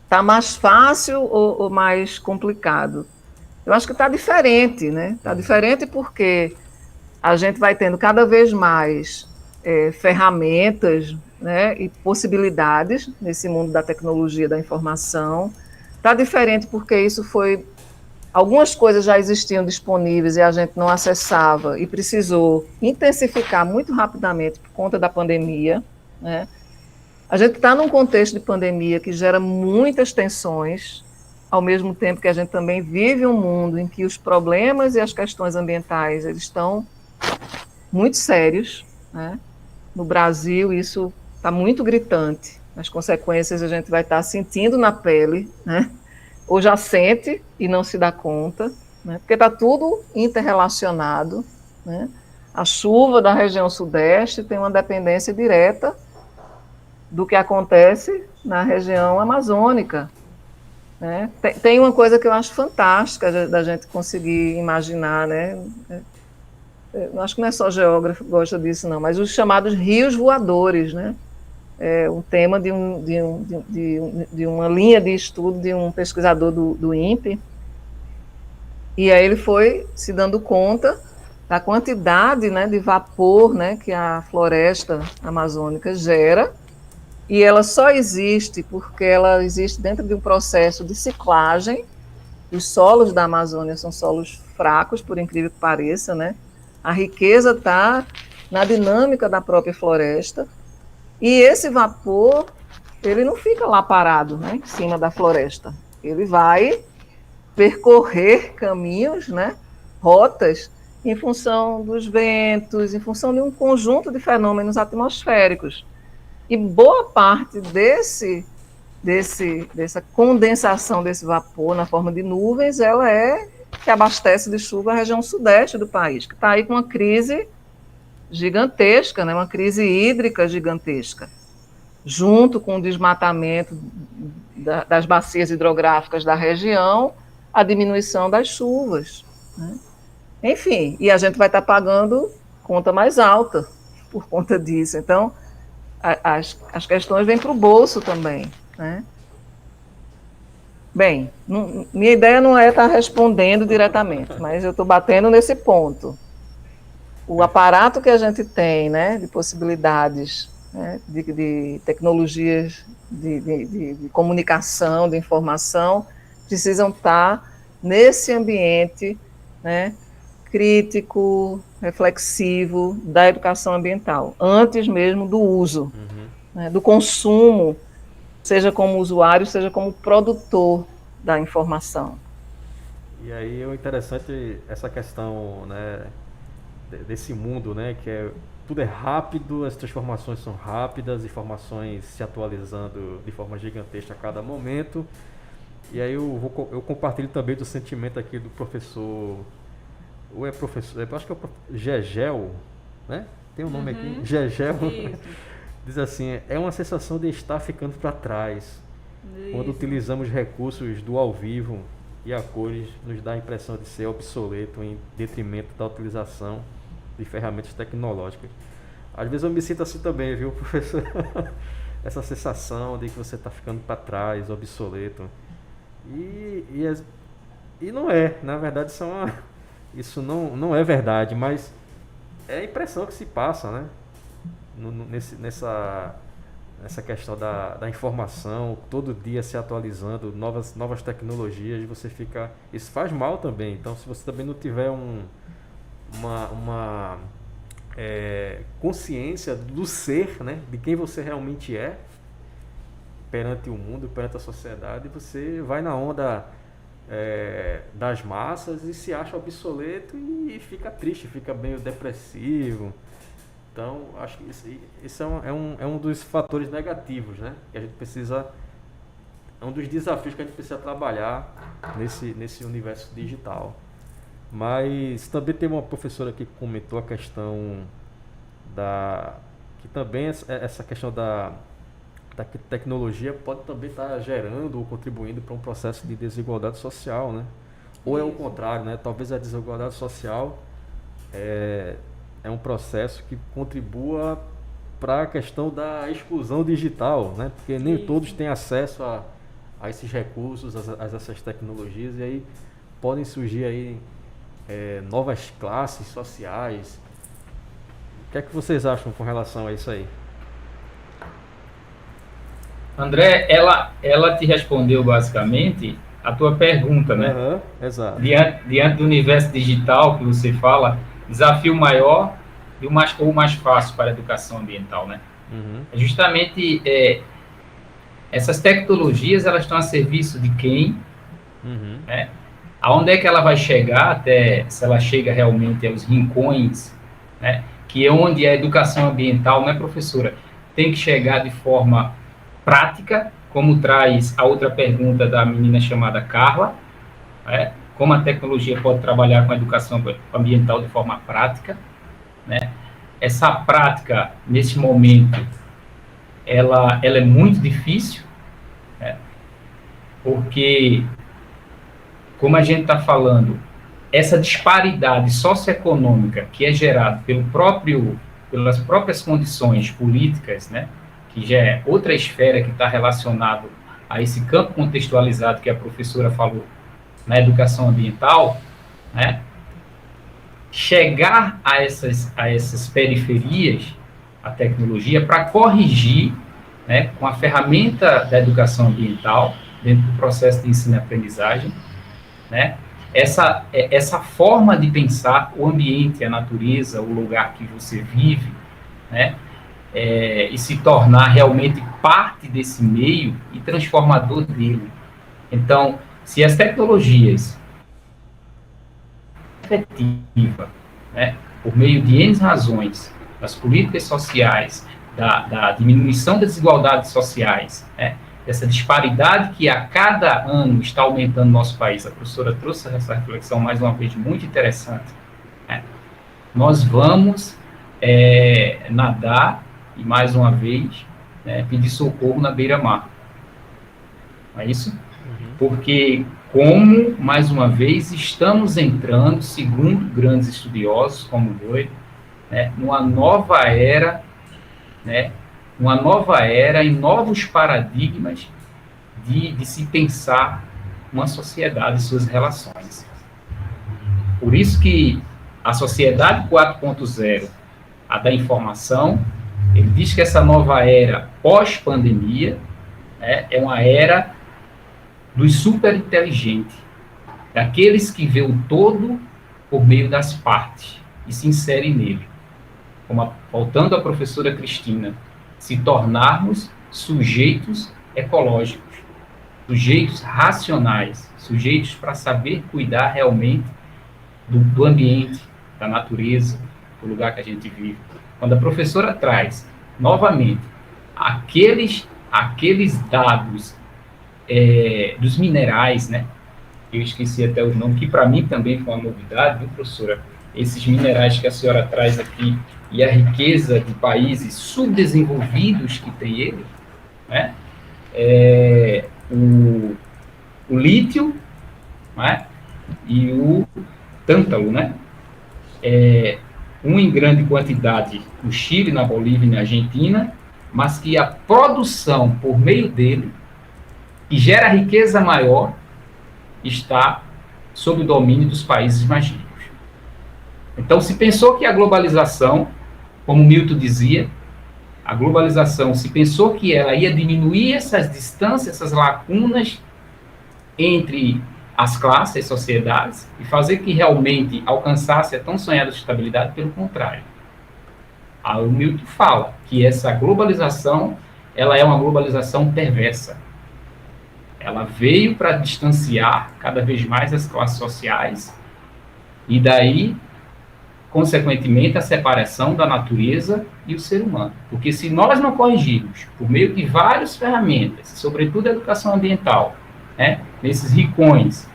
Está mais fácil ou mais complicado? Eu acho que está diferente, né? Está diferente porque a gente vai tendo cada vez mais ferramentas, né, e possibilidades nesse mundo da tecnologia, da informação. Está diferente porque algumas coisas já existiam disponíveis e a gente não acessava e precisou intensificar muito rapidamente por conta da pandemia, né? A gente está num contexto de pandemia que gera muitas tensões, ao mesmo tempo que a gente também vive um mundo em que os problemas e as questões ambientais eles estão muito sérios, né? No Brasil, isso está muito gritante. As consequências a gente vai estar sentindo na pele, né? Ou já sente e não se dá conta, né? Porque está tudo interrelacionado, né? A chuva da região sudeste tem uma dependência direta do que acontece na região amazônica, né? Tem uma coisa que eu acho fantástica da gente conseguir imaginar, né? Eu acho que não é só geógrafo que gosta disso, não, mas os chamados rios voadores, né? É um tema de uma linha de estudo de um pesquisador do INPE, e aí ele foi se dando conta da quantidade, né, de vapor, né, que a floresta amazônica gera, e ela só existe porque ela existe dentro de um processo de ciclagem. Os solos da Amazônia são solos fracos, por incrível que pareça, né? A riqueza está na dinâmica da própria floresta, e esse vapor, ele não fica lá parado, né, em cima da floresta. Ele vai percorrer caminhos, né, rotas, em função dos ventos, em função de um conjunto de fenômenos atmosféricos. E boa parte dessa condensação desse vapor na forma de nuvens, ela é que abastece de chuva a região sudeste do país, que está aí com uma crise gigantesca, né, uma crise hídrica gigantesca, junto com o desmatamento das bacias hidrográficas da região, a diminuição das chuvas, né? Enfim, e a gente vai estar pagando conta mais alta por conta disso. Então, as questões vêm para o bolso também, né? Bem, minha ideia não é estar respondendo diretamente, mas eu estou batendo nesse ponto. O aparato que a gente tem, né, de possibilidades, né, de tecnologias de comunicação, de informação, precisam estar nesse ambiente, né, crítico, reflexivo da educação ambiental, antes mesmo do uso, né, do consumo, seja como usuário, seja como produtor da informação. E aí é interessante essa questão, né, desse mundo, né, que tudo é rápido, as transformações são rápidas, informações se atualizando de forma gigantesca a cada momento. E aí eu compartilho também do sentimento aqui do professor, ou é professor, eu acho que é o Gegel, né? Tem um nome aqui, Gegel. Diz assim, é uma sensação de estar ficando para trás. Quando utilizamos recursos do ao vivo e a cores, nos dá a impressão de ser obsoleto em detrimento da utilização de ferramentas tecnológicas. Às vezes eu me sinto assim também, viu, professor? Essa sensação de que você está ficando para trás, obsoleto. E não é, na verdade isso não é verdade, mas é a impressão que se passa, né? Nessa questão da informação, todo dia se atualizando, novas tecnologias, isso faz mal também. Então, se você também não tiver uma consciência do ser, né, de quem você realmente é perante o mundo, perante a sociedade, você vai na onda das massas e se acha obsoleto e fica triste, fica meio depressivo. Então, acho que isso é um dos fatores negativos, né? Que a gente precisa, é um dos desafios que a gente precisa trabalhar nesse universo digital. Mas também tem uma professora que comentou a questão que também essa questão da tecnologia pode também estar gerando ou contribuindo para um processo de desigualdade social, né? Ou é o contrário, né? Talvez a desigualdade social é um processo que contribua para a questão da exclusão digital, né? Porque nem todos têm acesso a esses recursos, a essas tecnologias, e aí podem surgir aí novas classes sociais. O que é que vocês acham com relação a isso aí? André, ela te respondeu basicamente a tua pergunta, né? Exato. Diante do universo digital que você fala, desafio maior e o mais fácil para a educação ambiental, né? É justamente essas tecnologias, elas estão a serviço de quem? Né? Aonde é que ela vai chegar, até se ela chega realmente aos rincões, né? Que é onde a educação ambiental, né, professora, tem que chegar de forma prática, como traz a outra pergunta da menina chamada Carla, né? Como a tecnologia pode trabalhar com a educação ambiental de forma prática, né? Essa prática, nesse momento, ela é muito difícil, né? Porque, como a gente está falando, essa disparidade socioeconômica que é gerada pelas próprias condições políticas, né? Que já é outra esfera que está relacionado a esse campo contextualizado que a professora falou na educação ambiental, né? Chegar a essas periferias, a tecnologia, para corrigir, né, com a ferramenta da educação ambiental, dentro do processo de ensino e aprendizagem, né, essa forma de pensar o ambiente, a natureza, o lugar que você vive, né, e se tornar realmente parte desse meio e transformador dele. Então, se as tecnologias efetiva, né, por meio de N razões, das políticas sociais, da diminuição das desigualdades sociais, né, dessa disparidade que a cada ano está aumentando no nosso país. A professora trouxe essa reflexão, mais uma vez, muito interessante. Né? Nós vamos nadar e, mais uma vez, pedir socorro na beira-mar. Não é isso? Porque, como, mais uma vez, estamos entrando, segundo grandes estudiosos, como Boyle, né, numa nova era, né, em novos paradigmas de se pensar uma sociedade e suas relações. Por isso que a sociedade 4.0, a da informação, ele diz que essa nova era pós-pandemia, né, é uma era dos superinteligentes, daqueles que vê o todo por meio das partes e se inserem nele. Como voltando à professora Cristina, se tornarmos sujeitos ecológicos, sujeitos racionais, sujeitos para saber cuidar realmente do ambiente, da natureza, do lugar que a gente vive. Quando a professora traz, novamente, aqueles dados dos minerais, né? Eu esqueci até o nome, que para mim também foi uma novidade, viu, professora? Esses minerais que a senhora traz aqui e a riqueza de países subdesenvolvidos que tem ele, né? O lítio, né? E o tântalo, né? Um em grande quantidade no Chile, na Bolívia e na Argentina, mas que a produção por meio dele, que gera riqueza maior, está sob o domínio dos países mais ricos. Então, se pensou que a globalização, como Milton dizia, a globalização, se pensou que ela ia diminuir essas distâncias, essas lacunas entre as classes e sociedades e fazer que realmente alcançasse a tão sonhada estabilidade, pelo contrário. O Milton fala que essa globalização, ela é uma globalização perversa. Ela veio para distanciar cada vez mais as classes sociais e daí, consequentemente, a separação da natureza e o ser humano. Porque se nós não corrigirmos, por meio de várias ferramentas, sobretudo a educação ambiental, né, nesses ricões,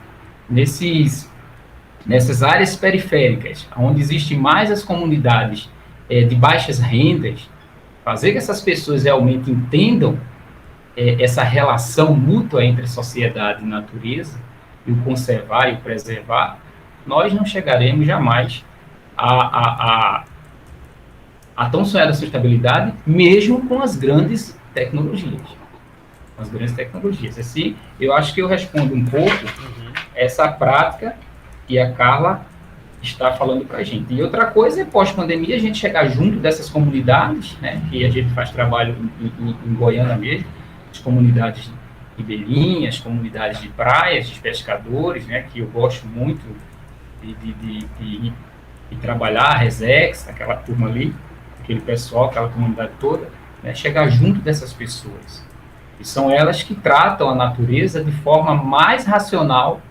nessas áreas periféricas, onde existem mais as comunidades de baixas rendas, fazer que essas pessoas realmente entendam essa relação mútua entre a sociedade e a natureza, e o conservar e o preservar, nós não chegaremos jamais a tão sonhada sustentabilidade, mesmo com as grandes tecnologias. Assim, eu acho que eu respondo um pouco essa prática que a Carla está falando para a gente. E outra coisa é, pós-pandemia, a gente chegar junto dessas comunidades, né, que a gente faz trabalho em Goiânia mesmo, as comunidades ribeirinhas, comunidades de praias, de pescadores, né, que eu gosto muito de trabalhar, a Resex, aquela turma ali, aquele pessoal, aquela comunidade toda, né, chegar junto dessas pessoas. E são elas que tratam a natureza de forma mais racional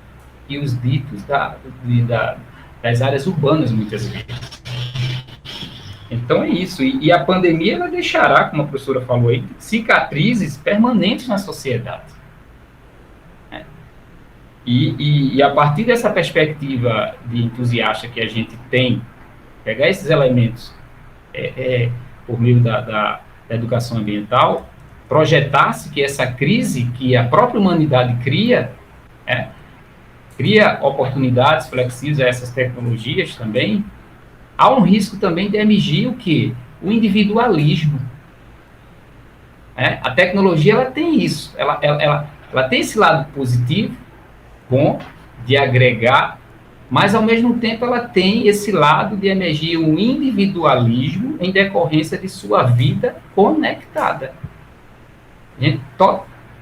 que os ditos das áreas urbanas, muitas vezes. Então é isso. E a pandemia, ela deixará, como a professora falou aí, cicatrizes permanentes na sociedade. E a partir dessa perspectiva de entusiasta que a gente tem, pegar esses elementos por meio da educação ambiental, projetasse que essa crise que a própria humanidade cria, cria oportunidades flexíveis a essas tecnologias também, há um risco também de emergir o quê? O individualismo. A tecnologia, ela tem isso, ela tem esse lado positivo, bom, de agregar, mas, ao mesmo tempo, ela tem esse lado de emergir um individualismo em decorrência de sua vida conectada. Gente,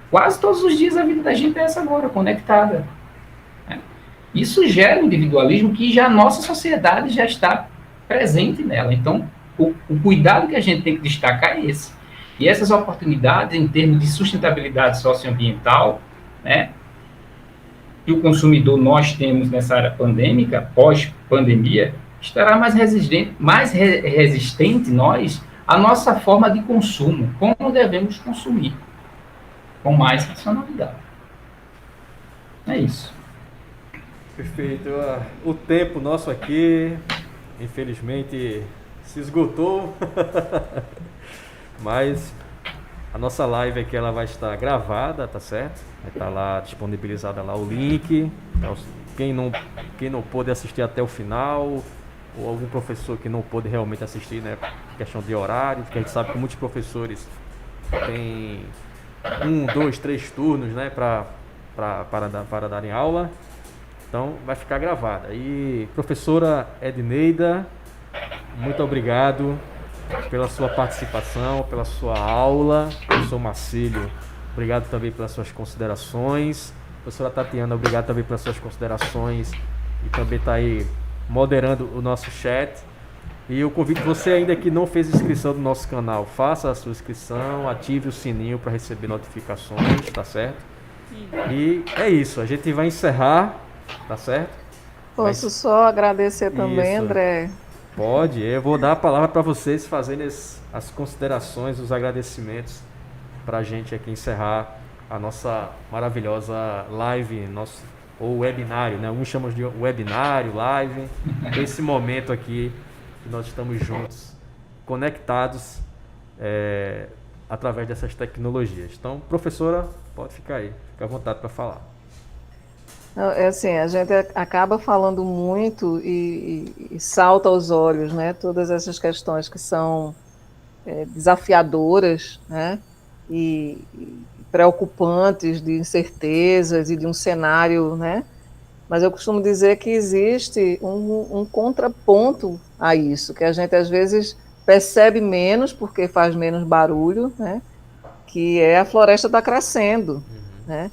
quase todos os dias a vida da gente é essa agora, conectada. Isso gera um individualismo que já a nossa sociedade já está presente nela. Então, o cuidado que a gente tem que destacar é esse. E essas oportunidades, em termos de sustentabilidade socioambiental, que o consumidor nós temos nessa área pandêmica, pós-pandemia, estará mais resistente nós à nossa forma de consumo, como devemos consumir, com mais racionalidade. É isso. Perfeito. O tempo nosso aqui, infelizmente, se esgotou, mas a nossa live aqui ela vai estar gravada, tá certo? Vai estar lá disponibilizada lá o link. Então, quem não pôde assistir até o final, ou algum professor que não pôde realmente assistir, né? Questão de horário, porque a gente sabe que muitos professores têm 1, 2, 3 turnos, né? Para darem aula. Então vai ficar gravada. E professora Edneida, muito obrigado pela sua participação, pela sua aula. Professor Marcílio, obrigado também pelas suas considerações. Professora Tatiana, obrigado também pelas suas considerações e também está aí moderando o nosso chat. E eu convido você ainda que não fez inscrição do nosso canal, faça a sua inscrição, ative o sininho para receber notificações, tá certo? E é isso, a gente vai encerrar, tá certo? Posso só agradecer também, Isso. André? Pode, eu vou dar a palavra para vocês fazerem as considerações, os agradecimentos para a gente aqui encerrar a nossa maravilhosa live, ou webinário, né? Alguns chamam de webinário, live, esse momento aqui que nós estamos juntos, conectados através dessas tecnologias. Então, professora, pode ficar aí, fica à vontade para falar. É assim, a gente acaba falando muito e salta aos olhos, né? Todas essas questões que são desafiadoras, né? E preocupantes, de incertezas e de um cenário, né? Mas eu costumo dizer que existe um contraponto a isso, que a gente às vezes percebe menos porque faz menos barulho, né? Que é a floresta está crescendo, né?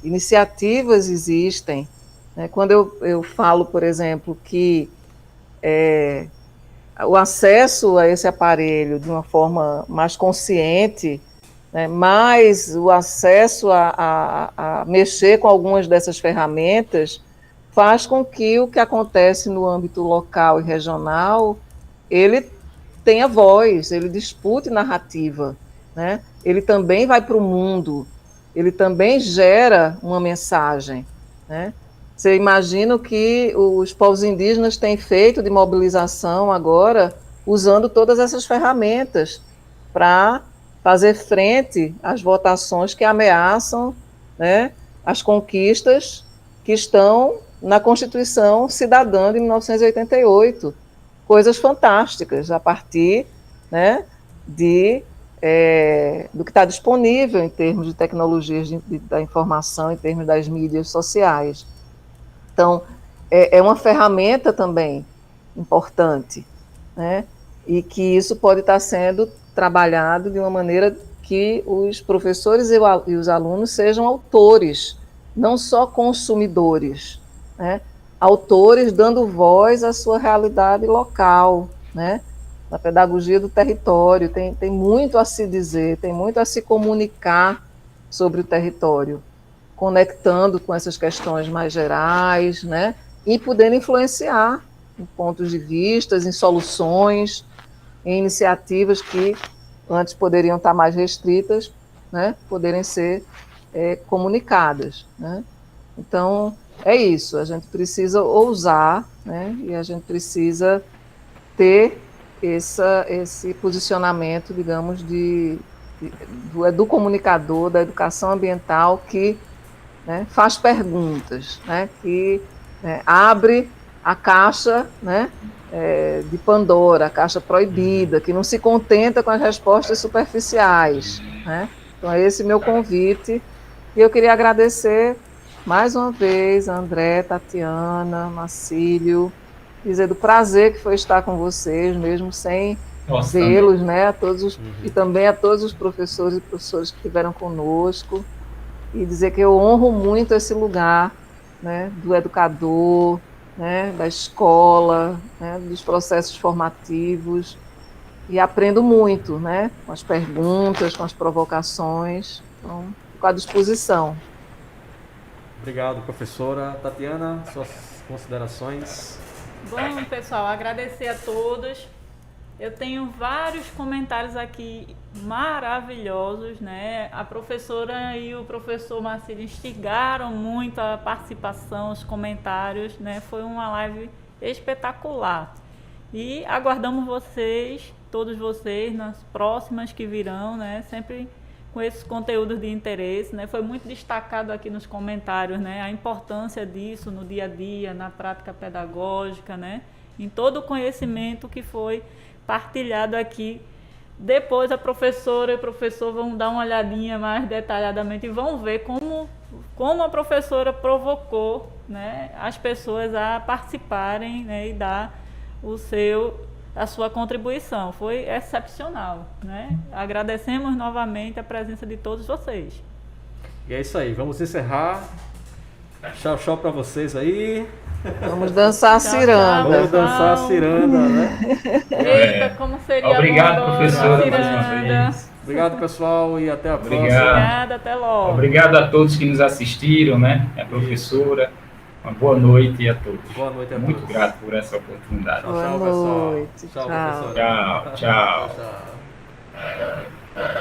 Iniciativas existem, né? Quando eu falo, por exemplo, que o acesso a esse aparelho de uma forma mais consciente, né, mais o acesso a mexer com algumas dessas ferramentas, faz com que o que acontece no âmbito local e regional, ele tenha voz, ele dispute narrativa, né? Ele também vai para o mundo, ele também gera uma mensagem, né? Você imagina o que os povos indígenas têm feito de mobilização agora, usando todas essas ferramentas para fazer frente às votações que ameaçam, né, as conquistas que estão na Constituição Cidadã de 1988. Coisas fantásticas, a partir, né, do que está disponível em termos de tecnologias da informação, em termos das mídias sociais. Então, é uma ferramenta também importante, né? E que isso pode estar sendo trabalhado de uma maneira que os professores e os alunos sejam autores, não só consumidores, né? Autores dando voz à sua realidade local, né? Na pedagogia do território, tem muito a se dizer, tem muito a se comunicar sobre o território, conectando com essas questões mais gerais, né? E podendo influenciar em pontos de vista, em soluções, em iniciativas que antes poderiam estar mais restritas, né? Poderem ser comunicadas, né? Então, é isso, a gente precisa ousar, né? E a gente precisa ter esse posicionamento, digamos, do educomunicador, da educação ambiental que, né, faz perguntas, né, que abre a caixa, né, de Pandora, a caixa proibida, que não se contenta com as respostas superficiais, né? Então, é esse meu convite. E eu queria agradecer mais uma vez a André, Tatiana, Marcílio, dizer do prazer que foi estar com vocês, mesmo sem vê-los, né? A todos e também a todos os professores e professoras que estiveram conosco, e dizer que eu honro muito esse lugar, né, do educador, né, da escola, né, dos processos formativos, e aprendo muito, né, com as perguntas, com as provocações. Então, fico à disposição. Obrigado, professora. Tatiana, suas considerações. Bom, pessoal, agradecer a todos. Eu tenho vários comentários aqui maravilhosos, né? A professora e o professor Marcílio instigaram muito a participação, os comentários, né? Foi uma live espetacular. E aguardamos vocês, todos vocês, nas próximas que virão, né? Sempre com esses conteúdos de interesse, né? Foi muito destacado aqui nos comentários, né? A importância disso no dia a dia, na prática pedagógica, né? Em todo o conhecimento que foi partilhado aqui. Depois a professora e o professor vão dar uma olhadinha mais detalhadamente e vão ver como a professora provocou, né, as pessoas a participarem, né, e dar a sua contribuição. Foi excepcional, né? Agradecemos novamente a presença de todos vocês. E é isso aí, vamos encerrar. Tchau, tchau para vocês aí. Vamos dançar a ciranda. Vamos dançar a ciranda, né? Eita, como seria Obrigado, bom professora, ciranda. mais uma vez. Obrigado, pessoal, e até a próxima. Obrigada, até logo. Obrigado a todos que nos assistiram, né? A professora. Uma boa noite a todos. Boa noite a todos. Muito grato por essa oportunidade. Tchau, Boa pessoal. noite. Tchau, Tchau. professora. Tchau, tchau. Tchau.